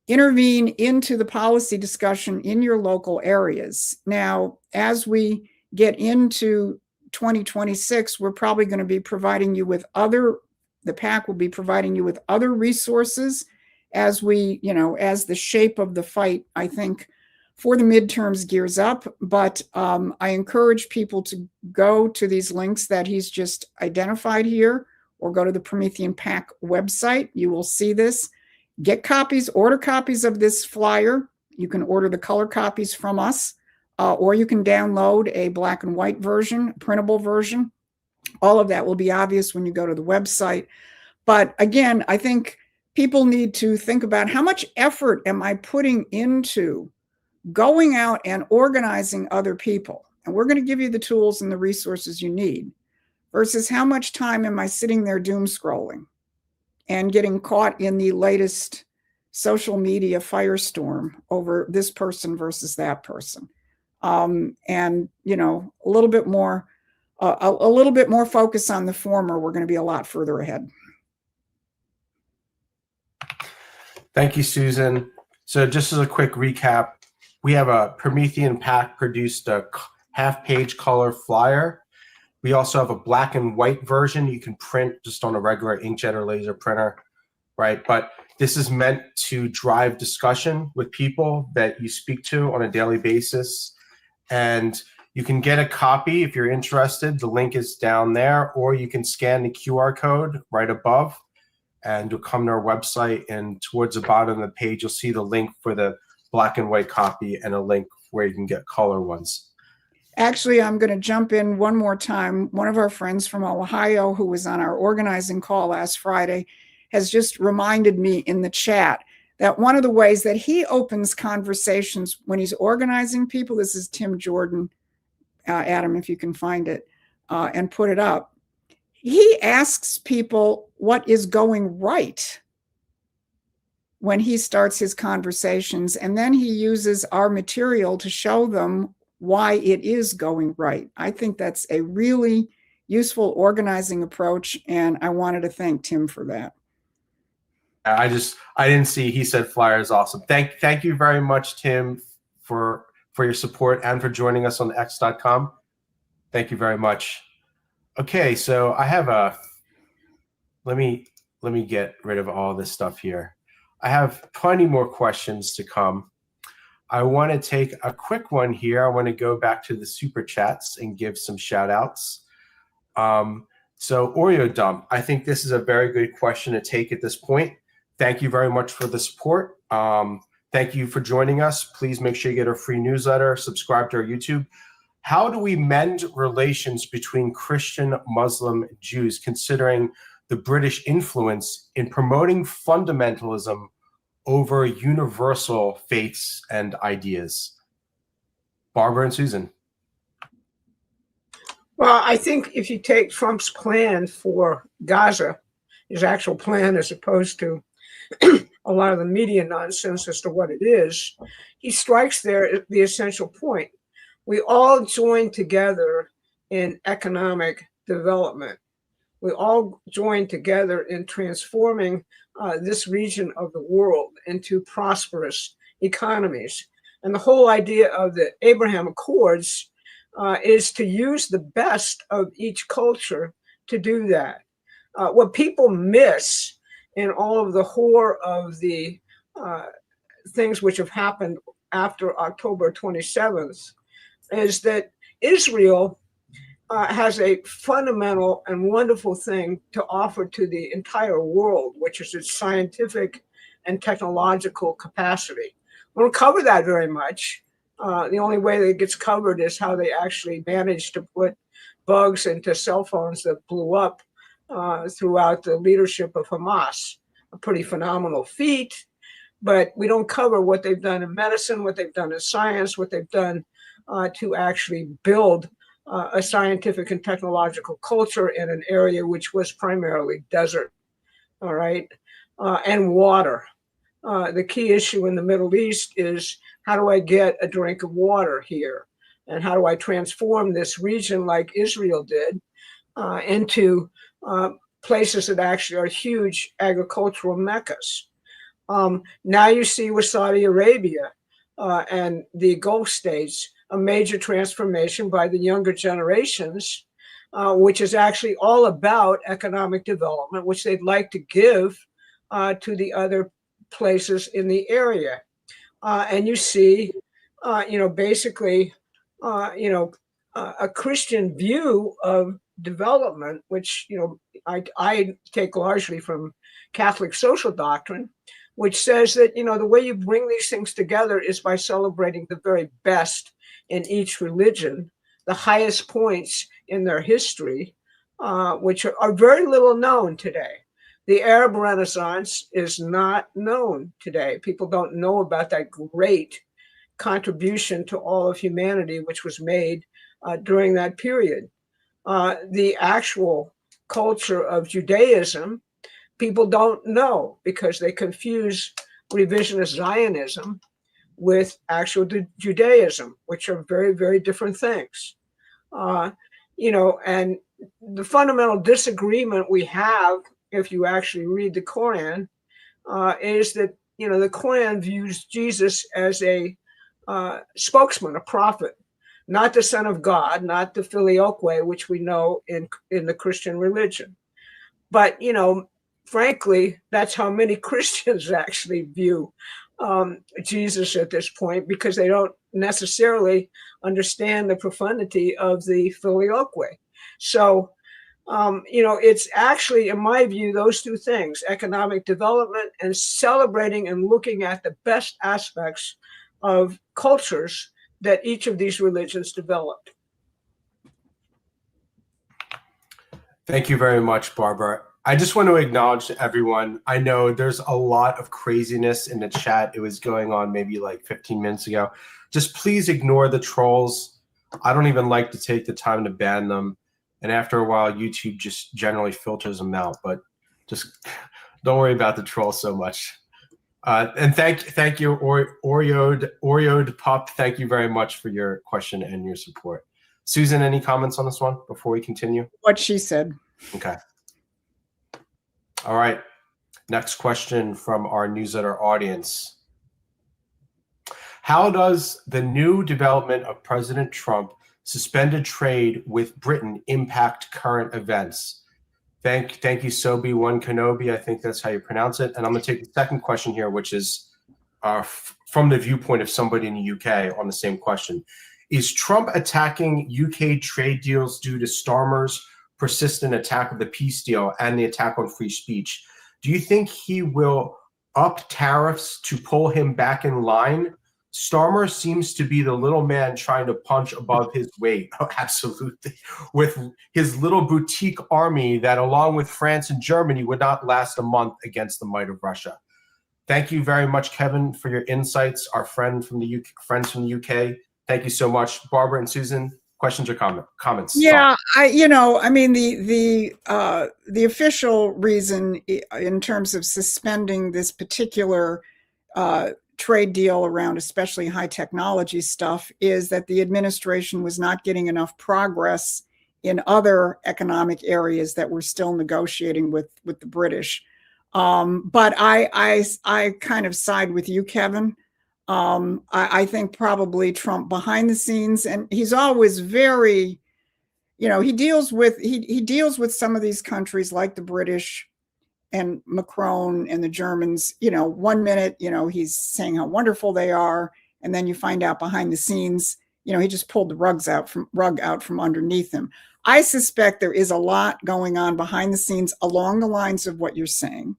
Speaker 3: intervene into the policy discussion in your local areas. Now, as we get into 2026, we're probably going to be providing you with the PAC will be providing you with other resources as we, you know, as the shape of the fight, I think, for the midterms gears up. But I encourage people to go to these links that he's just identified here, or go to the Promethean PAC website. You will see this. Get copies, order copies of this flyer. You can order the color copies from us, or you can download a black and white version, printable version. All of that will be obvious when you go to the website. But again, I think people need to think about, how much effort am I putting into going out and organizing other people? And we're going to give you the tools and the resources you need, versus how much time am I sitting there doom scrolling and getting caught in the latest social media firestorm over this person versus that person. And, you know, a little bit more focus on the former, we're going to be a lot further ahead.
Speaker 1: Thank you, Susan. So just as a quick recap, we have a Promethean Pack produced a half-page color flyer. We also have a black and white version you can print just on a regular inkjet or laser printer, right? But this is meant to drive discussion with people that you speak to on a daily basis. And you can get a copy if you're interested. The link is down there, or you can scan the QR code right above and you'll come to our website, and towards the bottom of the page, you'll see the link for the black and white copy and a link where you can get color ones.
Speaker 3: Actually, I'm going to jump in one more time. One of our friends from Ohio who was on our organizing call last Friday has just reminded me in the chat that one of the ways that he opens conversations when he's organizing people, this is Tim Jordan, Adam, if you can find it and put it up. He asks people what is going right when he starts his conversations, and then he uses our material to show them why it is going right. I think that's a really useful organizing approach, and I wanted to thank Tim for that.
Speaker 1: I didn't see, he said flyer is awesome. Thank you very much, Tim, for your support and for joining us on X.com. Thank you very much. Okay, so I have let me get rid of all this stuff here. I have plenty more questions to come. I want to take a quick one here. I want to go back to the super chats and give some shout outs. So Oreo Dump, I think this is a very good question to take at this point. Thank you very much for the support. Thank you for joining us. Please make sure you get our free newsletter, subscribe to our YouTube. How do we mend relations between Christian, Muslim, Jews, considering the British influence in promoting fundamentalism over universal faiths and ideas? Barbara and Susan.
Speaker 4: Well, I think if you take Trump's plan for Gaza, his actual plan as opposed to a lot of the media nonsense as to what it is, he strikes there at the essential point. We all join together in economic development. We all join together in transforming this region of the world into prosperous economies. And the whole idea of the Abraham Accords is to use the best of each culture to do that. What people miss in all of the horror of the things which have happened after October 27th is that Israel has a fundamental and wonderful thing to offer to the entire world, which is its scientific and technological capacity. We don't cover that very much. The only way that it gets covered is how they actually managed to put bugs into cell phones that blew up throughout the leadership of Hamas. A pretty phenomenal feat, but we don't cover what they've done in medicine, what they've done in science, what they've done to actually build a scientific and technological culture in an area which was primarily desert, all right, and water. The key issue in the Middle East is, how do I get a drink of water here? And how do I transform this region like Israel did into places that actually are huge agricultural meccas? Now you see with Saudi Arabia and the Gulf states, a major transformation by the younger generations, which is actually all about economic development, which they'd like to give to the other places in the area. And you see, basically, a Christian view of development, which, I take largely from Catholic social doctrine, which says that, the way you bring these things together is by celebrating the very best in each religion, the highest points in their history, which are very little known today. The Arab Renaissance is not known today. People don't know about that great contribution to all of humanity, which was made during that period. The actual culture of Judaism, people don't know because they confuse revisionist Zionism with actual Judaism, which are very, very different things. And the fundamental disagreement we have, if you actually read the Koran, is that, the Koran views Jesus as a spokesman, a prophet, not the Son of God, not the filioque, which we know in the Christian religion. But, frankly, that's how many Christians actually view Jesus at this point, because they don't necessarily understand the profundity of the filioque. So, it's actually, in my view, those two things, economic development and celebrating and looking at the best aspects of cultures that each of these religions developed.
Speaker 1: Thank you very much, Barbara. I just want to acknowledge to everyone, I know there's a lot of craziness in the chat. It was going on maybe like 15 minutes ago. Just please ignore the trolls. I don't even like to take the time to ban them. And after a while, YouTube just generally filters them out. But just don't worry about the trolls so much. And thank you, Oreoed Pup. Thank you very much for your question and your support. Susan, any comments on this one before we continue?
Speaker 3: What she said.
Speaker 1: Okay. All right. Next question from our newsletter audience. How does the new development of President Trump suspended trade with Britain impact current events? Thank you, Sobi1 Kenobi. I think that's how you pronounce it. And I'm going to take the second question here, which is from the viewpoint of somebody in the UK on the same question. Is Trump attacking UK trade deals due to Starmer's persistent attack of the peace deal and the attack on free speech? Do you think he will up tariffs to pull him back in line? Starmer seems to be the little man trying to punch above his weight. Oh, absolutely. With his little boutique army that, along with France and Germany, would not last a month against the might of Russia. Thank you very much, Kevin, for your insights. Our friends from the UK. Thank you so much. Barbara and Susan, questions or comments?
Speaker 3: Yeah, the official reason in terms of suspending this particular trade deal around especially high technology stuff is that the administration was not getting enough progress in other economic areas that we're still negotiating with the British. But I kind of side with you, Kevin. I think probably Trump behind the scenes, and he's always very, he deals with some of these countries like the British and Macron and the Germans, 1 minute, he's saying how wonderful they are. And then you find out behind the scenes, he just pulled the rug out from underneath him. I suspect there is a lot going on behind the scenes along the lines of what you're saying,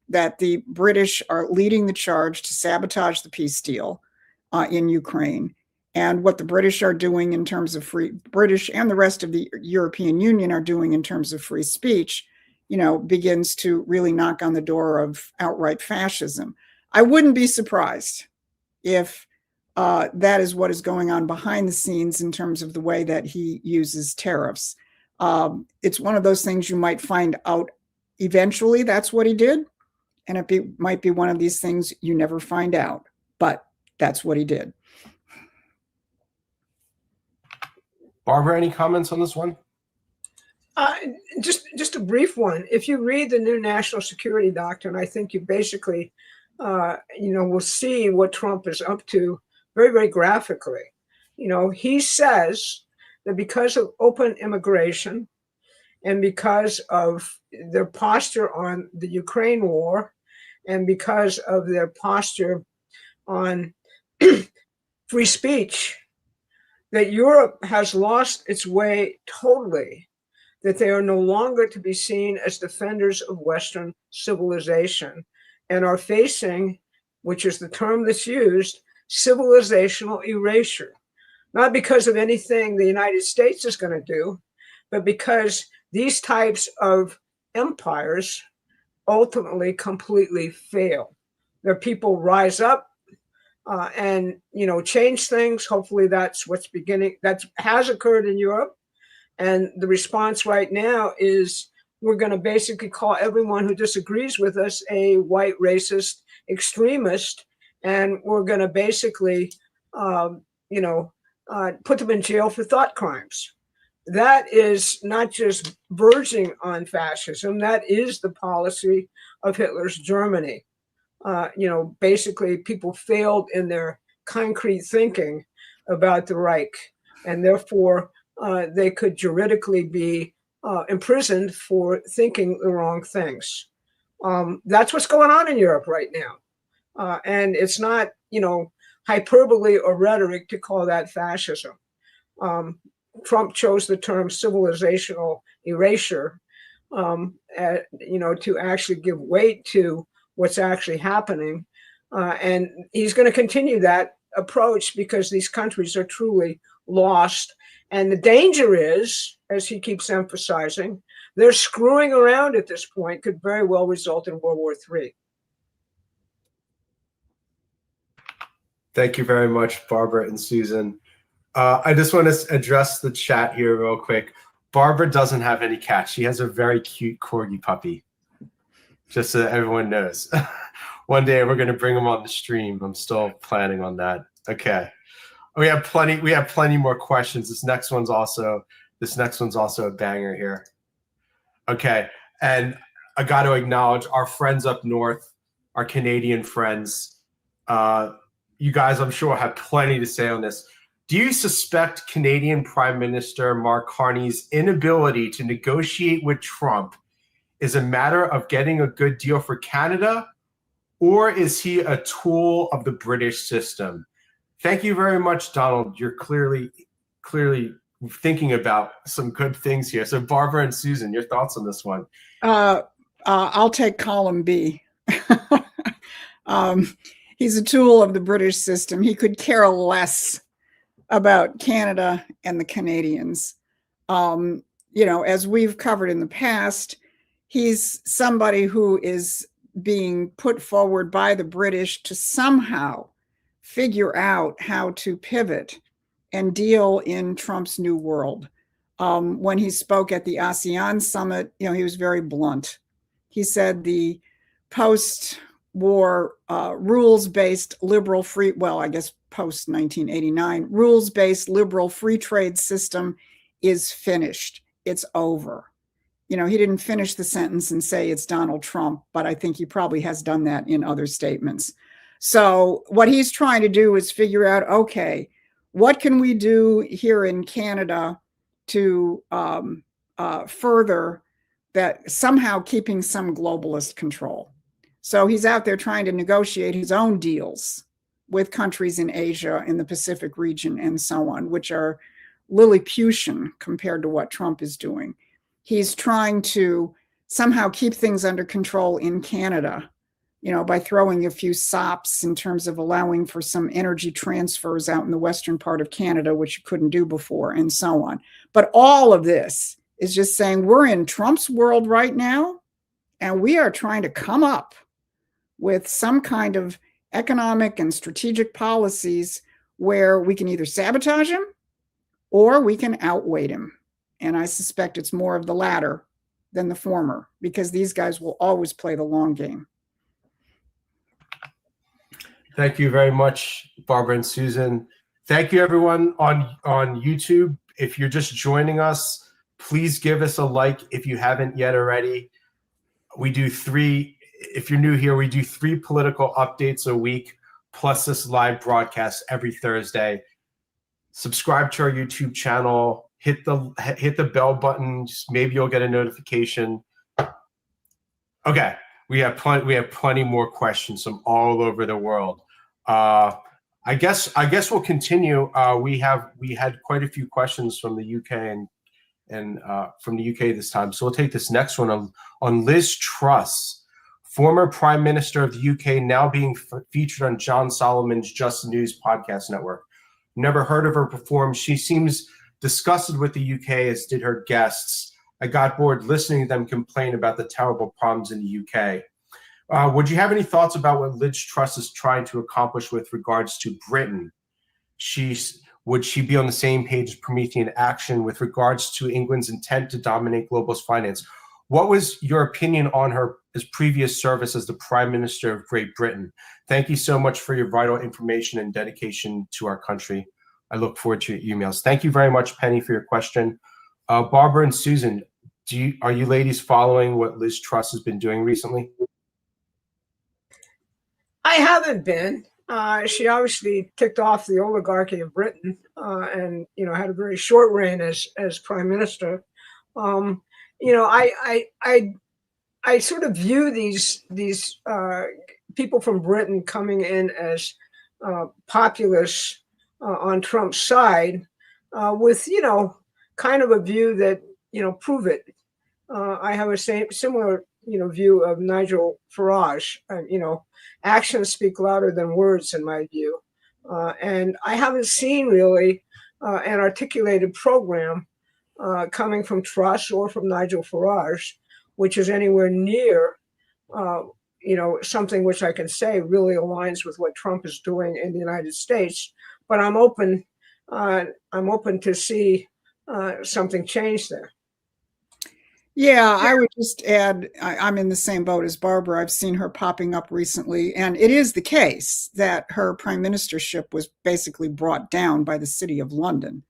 Speaker 3: that the British are leading the charge to sabotage the peace deal in Ukraine. And what the British are doing in terms of British and the rest of the European Union are doing in terms of free speech, begins to really knock on the door of outright fascism. I wouldn't be surprised if that is what is going on behind the scenes in terms of the way that he uses tariffs. It's one of those things you might find out eventually that's what he did. And it might be one of these things you never find out, but that's what he did.
Speaker 1: Barbara, any comments on this one?
Speaker 4: Just a brief one. If you read the new national security doctrine, I think you basically, will see what Trump is up to very, very graphically. He says that because of open immigration and because of their posture on the Ukraine war and because of their posture on free speech, that Europe has lost its way totally, that they are no longer to be seen as defenders of Western civilization and are facing, which is the term that's used, civilizational erasure. Not because of anything the United States is going to do, but because these types of empires ultimately completely fail. Their people rise up and change things. Hopefully that has occurred in Europe. And the response right now is we're going to basically call everyone who disagrees with us a white racist extremist, and we're going to basically, put them in jail for thought crimes. That is not just verging on fascism. That is the policy of Hitler's Germany. Basically, people failed in their concrete thinking about the Reich, and therefore they could juridically be imprisoned for thinking the wrong things. That's what's going on in Europe right now. And it's not, hyperbole or rhetoric to call that fascism. Trump chose the term civilizational erasure, to actually give weight to what's actually happening. And he's going to continue that approach because these countries are truly lost. And the danger is, as he keeps emphasizing, they're screwing around at this point, could very well result in World War III.
Speaker 1: Thank you very much, Barbara and Susan. I just want to address the chat here real quick. Barbara doesn't have any cats. She has a very cute corgi puppy, just so everyone knows. One day we're going to bring him on the stream. I'm still planning on that. Okay. We have plenty more questions. This next one's also a banger here. Okay. And I got to acknowledge our friends up north, our Canadian friends. You guys, I'm sure, have plenty to say on this. Do you suspect Canadian Prime Minister Mark Carney's inability to negotiate with Trump is a matter of getting a good deal for Canada, or is he a tool of the British system? Thank you very much, Donald. You're clearly thinking about some good things here. So Barbara and Susan, your thoughts on this one?
Speaker 3: I'll take column B. He's a tool of the British system. He could care less about Canada and the Canadians. As we've covered in the past, he's somebody who is being put forward by the British to somehow figure out how to pivot and deal in Trump's new world. When he spoke at the ASEAN summit, he was very blunt. He said the post-war rules-based liberal free, post-1989, rules-based liberal free trade system is finished. It's over. He didn't finish the sentence and say it's Donald Trump, but I think he probably has done that in other statements. So what he's trying to do is figure out, okay, what can we do here in Canada to further that, somehow keeping some globalist control. So he's out there trying to negotiate his own deals with countries in Asia, in the Pacific region, and so on, which are Lilliputian compared to what Trump is doing. He's trying to somehow keep things under control in Canada, by throwing a few sops in terms of allowing for some energy transfers out in the western part of Canada, which you couldn't do before, and so on. But all of this is just saying we're in Trump's world right now, and we are trying to come up with some kind of economic and strategic policies where we can either sabotage him or we can outweight him. And I suspect it's more of the latter than the former, because these guys will always play the long game.
Speaker 1: Thank you very much, Barbara and Susan. Thank you, everyone on YouTube. If you're just joining us, please give us a like if you haven't yet already. If you're new here, we do 3 political updates a week, plus this live broadcast every Thursday. Subscribe to our YouTube channel. Hit the bell button. Maybe you'll get a notification. Okay, we have plenty more questions from all over the world. I guess we'll continue. We had quite a few questions from the UK and from the UK this time. So we'll take this next one on Liz Truss, former Prime Minister of the UK, now being featured on John Solomon's Just News podcast network. Never heard of her perform. She seems disgusted with the UK, as did her guests. I got bored listening to them complain about the terrible problems in the UK. Would you have any thoughts about what Liz Truss is trying to accomplish with regards to Britain? Would she be on the same page as Promethean Action with regards to England's intent to dominate global finance? What was your opinion on his previous service as the Prime Minister of Great Britain? Thank you so much for your vital information and dedication to our country. I look forward to your emails. Thank you very much, Penny, for your question. Barbara and Susan, are you ladies following what Liz Truss has been doing recently?
Speaker 4: I haven't been. She obviously ticked off the oligarchy of Britain, and had a very short reign as prime minister. I sort of view these people from Britain coming in as populists on Trump's side, with kind of a view that prove it. I have a similar view of Nigel Farage. Actions speak louder than words, in my view. And I haven't seen really an articulated program coming from Truss or from Nigel Farage, which is anywhere near, something which I can say really aligns with what Trump is doing in the United States. But I'm open to see something change there.
Speaker 3: Yeah, I would just add, I'm in the same boat as Barbara. I've seen her popping up recently, and it is the case that her prime ministership was basically brought down by the City of London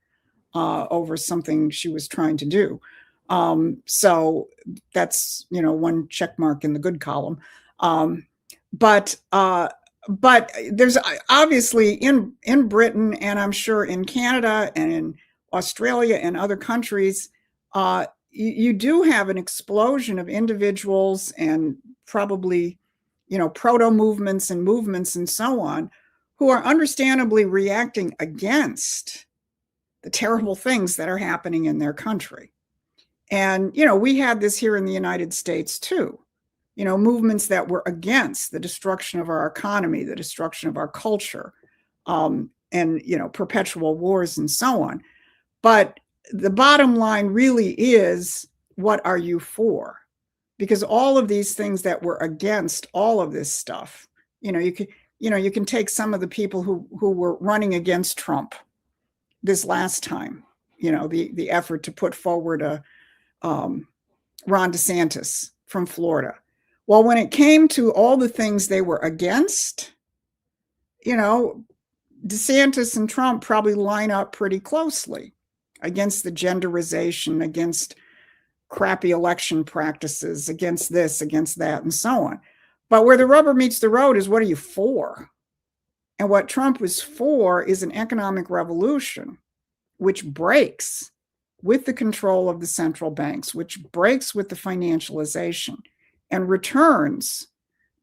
Speaker 3: over something she was trying to do. So that's, one check mark in the good column. But there's obviously in Britain, and I'm sure in Canada and in Australia and other countries, you do have an explosion of individuals and probably, proto movements and so on, who are understandably reacting against the terrible things that are happening in their country. And, we had this here in the United States too, movements that were against the destruction of our economy, the destruction of our culture, and, perpetual wars and so on. But the bottom line really is, what are you for? Because all of these things that were against all of this stuff, you can take some of the people who were running against Trump this last time, the effort to put forward a Ron DeSantis from Florida. Well, when it came to all the things they were against, DeSantis and Trump probably line up pretty closely against the genderization, against crappy election practices, against this, against that, and so on. But where the rubber meets the road is, what are you for? And what Trump was for is an economic revolution, which breaks with the control of the central banks, which breaks with the financialization, and returns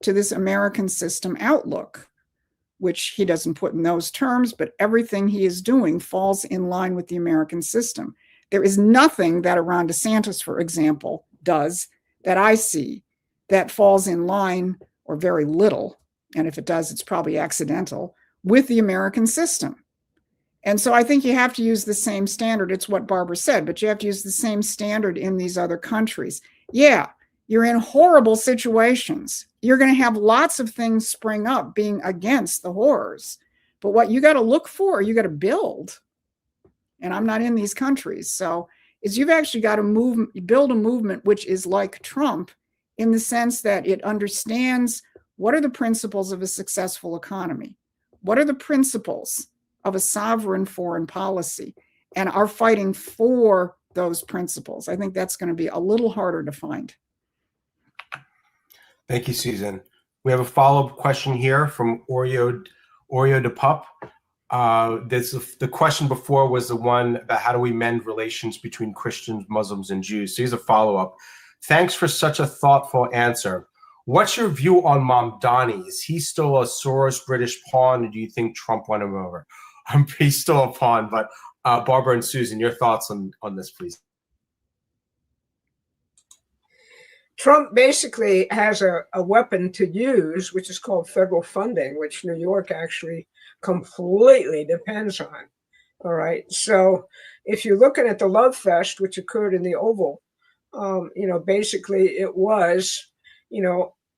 Speaker 3: to this American system outlook, which he doesn't put in those terms, but everything he is doing falls in line with the American system. There is nothing that a Ron DeSantis, for example, does that I see that falls in line, or very little, and if it does, it's probably accidental, with the American system. And so I think you have to use the same standard. It's what Barbara said, but you have to use the same standard in these other countries. Yeah, you're in horrible situations. You're going to have lots of things spring up being against the horrors. But what you got to look for, you got to build. And I'm not in these countries. So is you've actually got to build a movement which is like Trump, in the sense that it understands what are the principles of a successful economy? What are the principles of a sovereign foreign policy, and are fighting for those principles? I think that's going to be a little harder to find.
Speaker 1: Thank you, Susan. We have a follow-up question here from Oreo de Pup. The question before was the one about how do we mend relations between Christians, Muslims, and Jews. So here's a follow-up. Thanks for such a thoughtful answer. What's your view on Mamdani? Is he still a Soros British pawn, or do you think Trump won him over? He's still a pawn, but Barbara and Susan, your thoughts on this, please.
Speaker 4: Trump basically has a weapon to use, which is called federal funding, which New York actually completely depends on. All right. So if you're looking at the Love Fest, which occurred in the Oval, basically it was,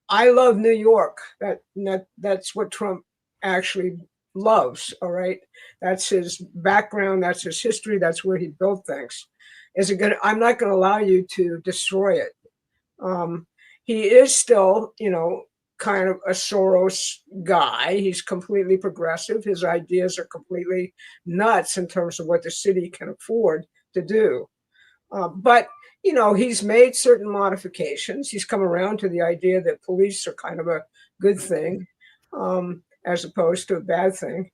Speaker 4: I love New York. That's what Trump actually loves. All right. That's his background. That's his history. That's where he built things. I'm not going to allow you to destroy it. He is still, kind of a Soros guy. He's completely progressive. His ideas are completely nuts in terms of what the city can afford to do. But he's made certain modifications. He's come around to the idea that police are kind of a good thing, as opposed to a bad thing.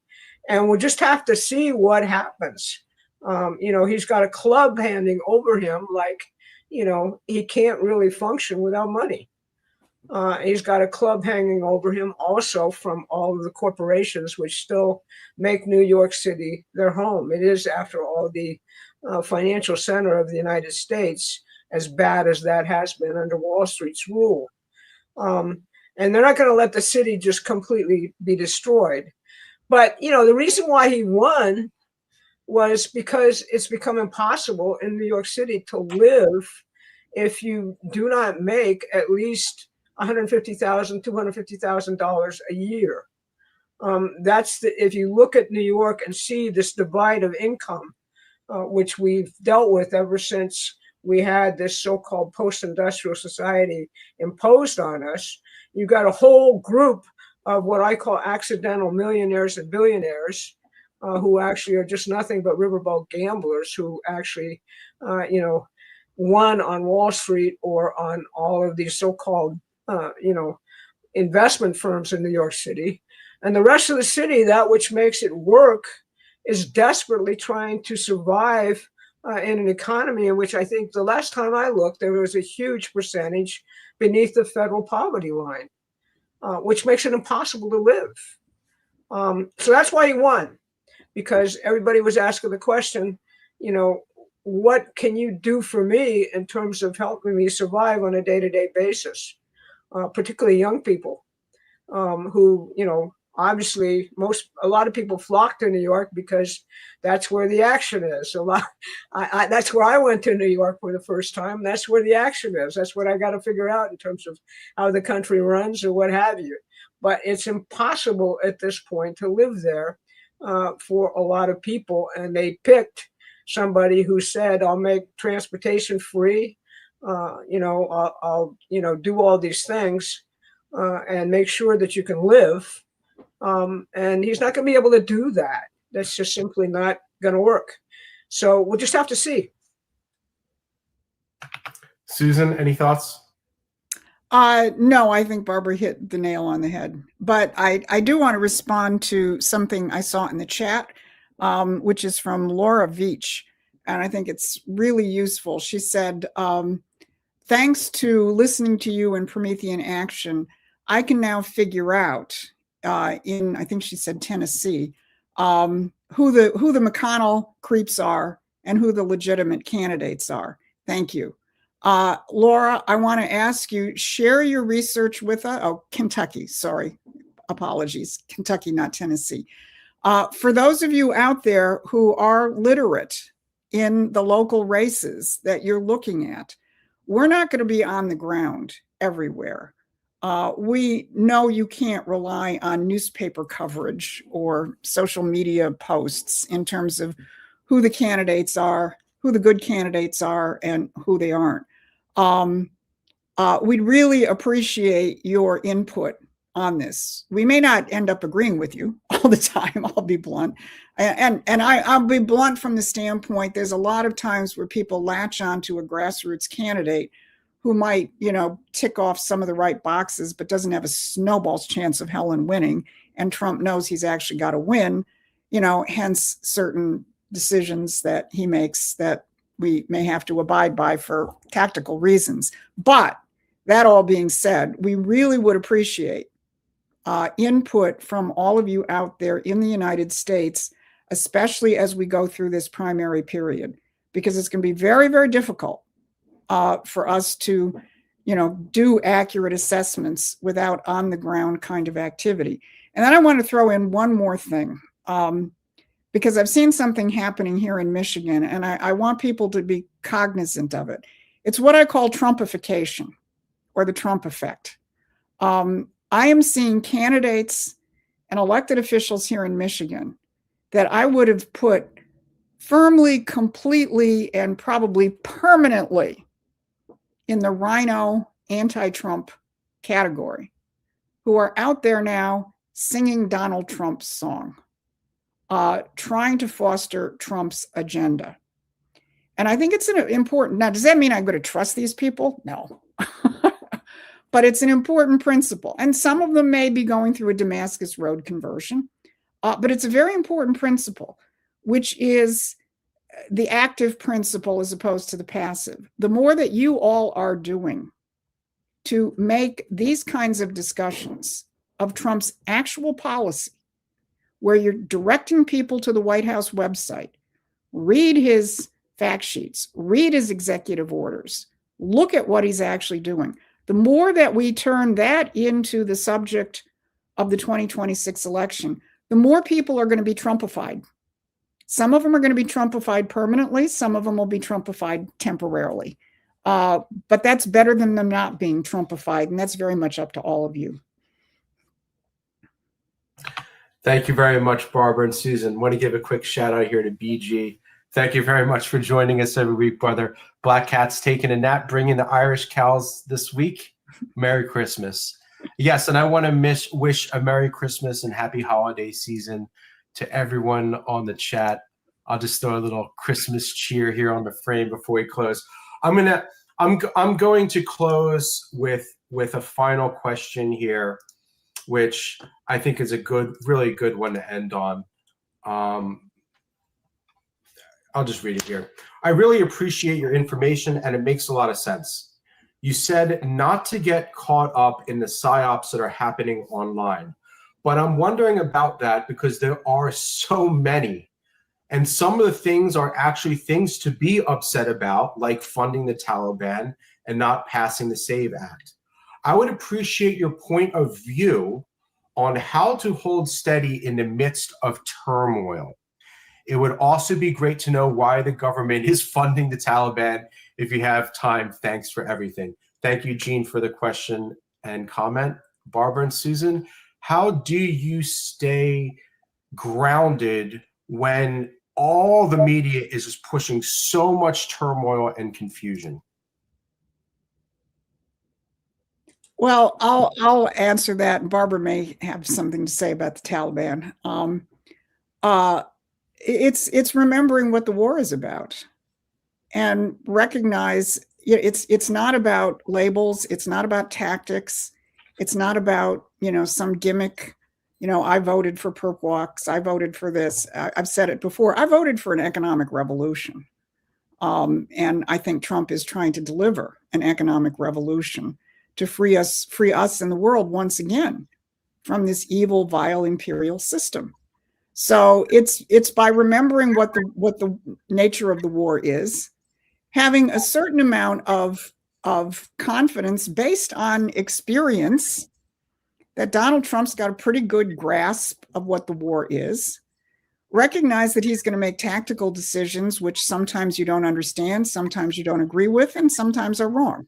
Speaker 4: And we'll just have to see what happens. He's got a club handing over him like, he can't really function without money. He's got a club hanging over him also from all of the corporations which still make New York City their home. It is, after all, the financial center of the United States, as bad as that has been under Wall Street's rule. And they're not going to let the city just completely be destroyed. But, the reason why he won was because it's become impossible in New York City to live if you do not make at least $150,000, $250,000 a year. If you look at New York and see this divide of income, which we've dealt with ever since we had this so-called post-industrial society imposed on us, you've got a whole group of what I call accidental millionaires and billionaires, who actually are just nothing but riverboat gamblers who actually, won on Wall Street or on all of these so-called, investment firms in New York City. And the rest of the city, that which makes it work, is desperately trying to survive in an economy in which I think the last time I looked, there was a huge percentage beneath the federal poverty line, which makes it impossible to live. So that's why he won, because everybody was asking the question, what can you do for me in terms of helping me survive on a day-to-day basis, particularly young people who, obviously a lot of people flock to New York because that's where the action is. That's where I went to New York for the first time. That's where the action is. That's what I got to figure out in terms of how the country runs or what have you. But it's impossible at this point to live there for a lot of people. And they picked somebody who said, I'll make transportation free. I'll do all these things and make sure that you can live. And he's not going to be able to do that. That's just simply not going to work. So we'll just have to see.
Speaker 1: Susan, any thoughts?
Speaker 3: No, I think Barbara hit the nail on the head. But I do want to respond to something I saw in the chat, which is from Laura Veach. And I think it's really useful. She said, thanks to listening to you in Promethean Action, I can now figure out I think she said Tennessee, who the McConnell creeps are and who the legitimate candidates are. Thank you. Laura, I want to ask you, share your research with us. Oh, Kentucky, sorry. Apologies. Kentucky, not Tennessee. For those of you out there who are literate in the local races that you're looking at, we're not going to be on the ground everywhere. We know you can't rely on newspaper coverage or social media posts in terms of who the candidates are, who the good candidates are, and who they aren't. We'd really appreciate your input on this. We may not end up agreeing with you all the time, I'll be blunt. And I'll be blunt from the standpoint, there's a lot of times where people latch onto a grassroots candidate who might, tick off some of the right boxes, but doesn't have a snowball's chance of hell in winning. And Trump knows he's actually got to win, hence certain decisions that he makes that we may have to abide by for tactical reasons. But that all being said, we really would appreciate input from all of you out there in the United States, especially as we go through this primary period, because it's going to be very, very difficult for us to, do accurate assessments without on the ground kind of activity. And then I want to throw in one more thing, because I've seen something happening here in Michigan, and I want people to be cognizant of it. It's what I call Trumpification, or the Trump effect. I am seeing candidates and elected officials here in Michigan that I would have put firmly, completely, and probably permanently in the rhino anti-Trump category who are out there now singing Donald Trump's song, trying to foster Trump's agenda. And I think it's an important, now, does that mean I'm going to trust these people? No. But it's an important principle. And some of them may be going through a Damascus Road conversion, but it's a very important principle, which is the active principle as opposed to the passive. The more that you all are doing to make these kinds of discussions of Trump's actual policy, where you're directing people to the White House website, read his fact sheets, read his executive orders, look at what he's actually doing. The more that we turn that into the subject of the 2026 election, the more people are going to be Trumpified. Some of them are going to be Trumpified permanently. Some of them will be Trumpified temporarily. But that's better than them not being Trumpified, and that's very much up to all of you.
Speaker 1: Thank you very much, Barbara and Susan. I want to give a quick shout out here to BG. Thank you very much for joining us every week, brother. Black Cat's taking a nap, bringing the Irish cows this week. Merry Christmas. Yes, and I want to wish a Merry Christmas and Happy Holiday season to everyone on the chat. I'll just throw a little Christmas cheer here on the frame before we close. I'm going to close with a final question here, which I think is a really good one to end on. I'll just read it here. I really appreciate your information, and it makes a lot of sense. You said not to get caught up in the psyops that are happening online, but I'm wondering about that because there are so many, and some of the things are actually things to be upset about, like funding the Taliban and not passing the SAVE Act. I would appreciate your point of view on how to hold steady in the midst of turmoil. It would also be great to know why the government is funding the Taliban. If you have time, thanks for everything. Thank you, Jean, for the question and comment. Barbara and Susan, how do you stay grounded when all the media is just pushing so much turmoil and confusion?
Speaker 3: Well, I'll answer that, and Barbara may have something to say about the Taliban. It's remembering what the war is about, and recognize it's not about labels, it's not about tactics, it's not about some gimmick. I voted for perp walks, I voted for this. I've said it before. I voted for an economic revolution, and I think Trump is trying to deliver an economic revolution to free us in the world once again from this evil, vile imperial system. So it's by remembering what the nature of the war is, having a certain amount of confidence based on experience that Donald Trump's got a pretty good grasp of what the war is. Recognize that he's going to make tactical decisions, which sometimes you don't understand, sometimes you don't agree with, and sometimes are wrong.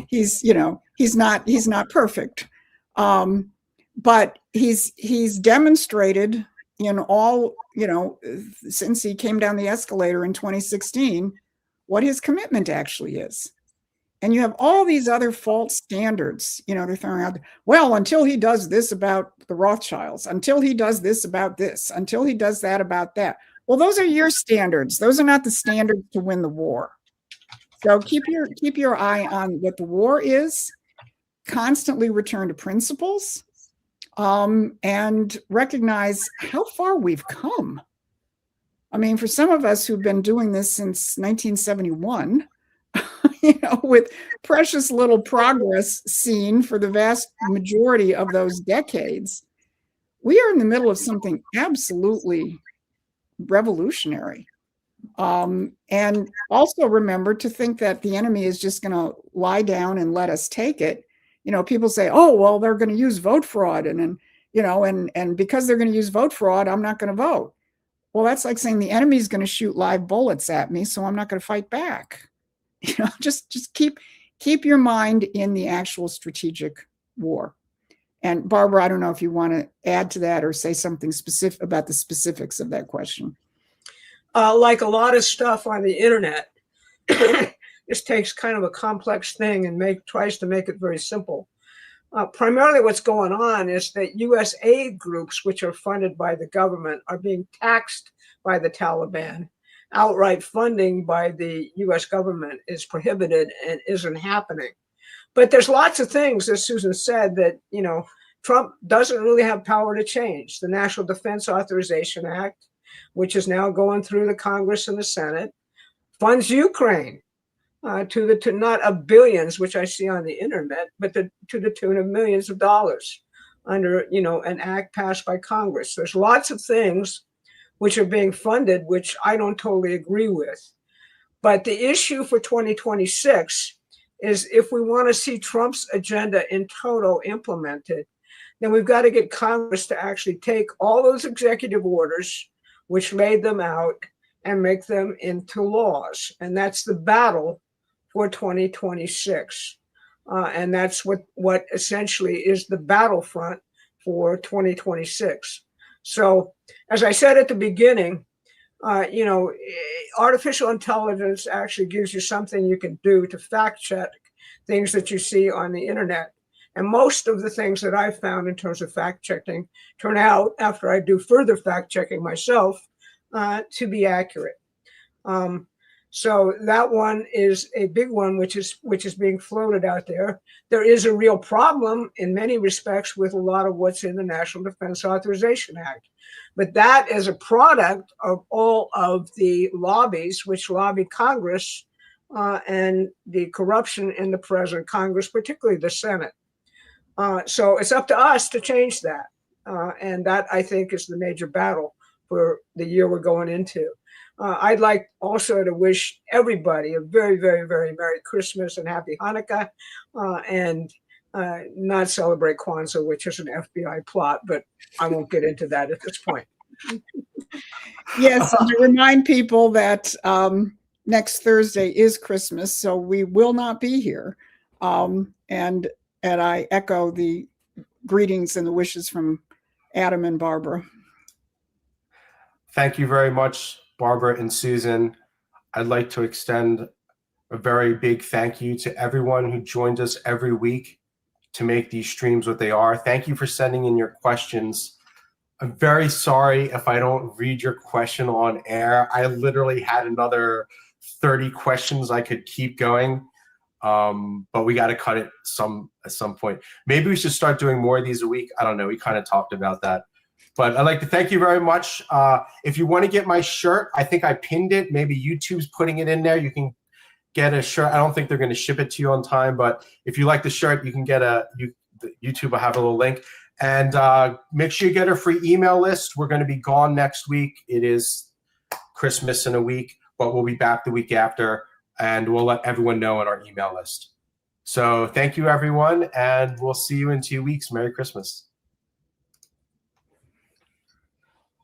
Speaker 3: He's not perfect. But he's demonstrated in all, since he came down the escalator in 2016, what his commitment actually is. And you have all these other false standards, they're throwing out, well, until he does this about the Rothschilds, until he does this about this, until he does that about that. Well, those are your standards. Those are not the standards to win the war. So keep your eye on what the war is, constantly return to principles, and recognize how far we've come. I mean, for some of us who've been doing this since 1971, with precious little progress seen for the vast majority of those decades, we are in the middle of something absolutely revolutionary. And also remember to think that the enemy is just going to lie down and let us take it. People say, oh, well, they're going to use vote fraud. And because they're going to use vote fraud, I'm not going to vote. Well, that's like saying the enemy is going to shoot live bullets at me, so I'm not going to fight back. Just keep your mind in the actual strategic war. And Barbara, I don't know if you want to add to that or say something specific about the specifics of that question.
Speaker 4: Like a lot of stuff on the internet, just takes kind of a complex thing and tries to make it very simple. Primarily what's going on is that U.S. aid groups, which are funded by the government, are being taxed by the Taliban. Outright funding by the U.S. government is prohibited and isn't happening. But there's lots of things, as Susan said, that, Trump doesn't really have power to change. The National Defense Authorization Act, which is now going through the Congress and the Senate, funds Ukraine. To not of billions, which I see on the internet, but to the tune of millions of dollars under, an act passed by Congress. There's lots of things which are being funded, which I don't totally agree with. But the issue for 2026 is if we want to see Trump's agenda in total implemented, then we've got to get Congress to actually take all those executive orders, which laid them out, and make them into laws. And that's the battle for 2026. And that's what essentially is the battlefront for 2026. So, as I said at the beginning, artificial intelligence actually gives you something you can do to fact check things that you see on the internet. And most of the things that I've found in terms of fact checking turn out, after I do further fact checking myself, to be accurate. So that one is a big one, which is being floated out there. There is a real problem in many respects with a lot of what's in the National Defense Authorization Act. But that is a product of all of the lobbies which lobby Congress and the corruption in the present Congress, particularly the Senate. So it's up to us to change that. And that, I think, is the major battle for the year we're going into. I'd like also to wish everybody a very, very, very Merry Christmas and Happy Hanukkah, and not celebrate Kwanzaa, which is an FBI plot, but I won't get into that at this point.
Speaker 3: Yes, and to remind people that next Thursday is Christmas, so we will not be here. And I echo the greetings and the wishes from Adam and Barbara.
Speaker 1: Thank you very much, Barbara and Susan. I'd like to extend a very big thank you to everyone who joins us every week to make these streams what they are. Thank you for sending in your questions. I'm very sorry if I don't read your question on air. I literally had another 30 questions I could keep going, but we got to cut it at some point. Maybe we should start doing more of these a week. I don't know. We kind of talked about that. But I'd like to thank you very much. If you want to get my shirt, I think I pinned it. Maybe YouTube's putting it in there. You can get a shirt. I don't think they're going to ship it to you on time, but if you like the shirt, you can get YouTube will have a little link. And make sure you get our free email list. We're going to be gone next week. It is Christmas in a week, but we'll be back the week after, and we'll let everyone know on our email list. So thank you, everyone, and we'll see you in 2 weeks. Merry Christmas.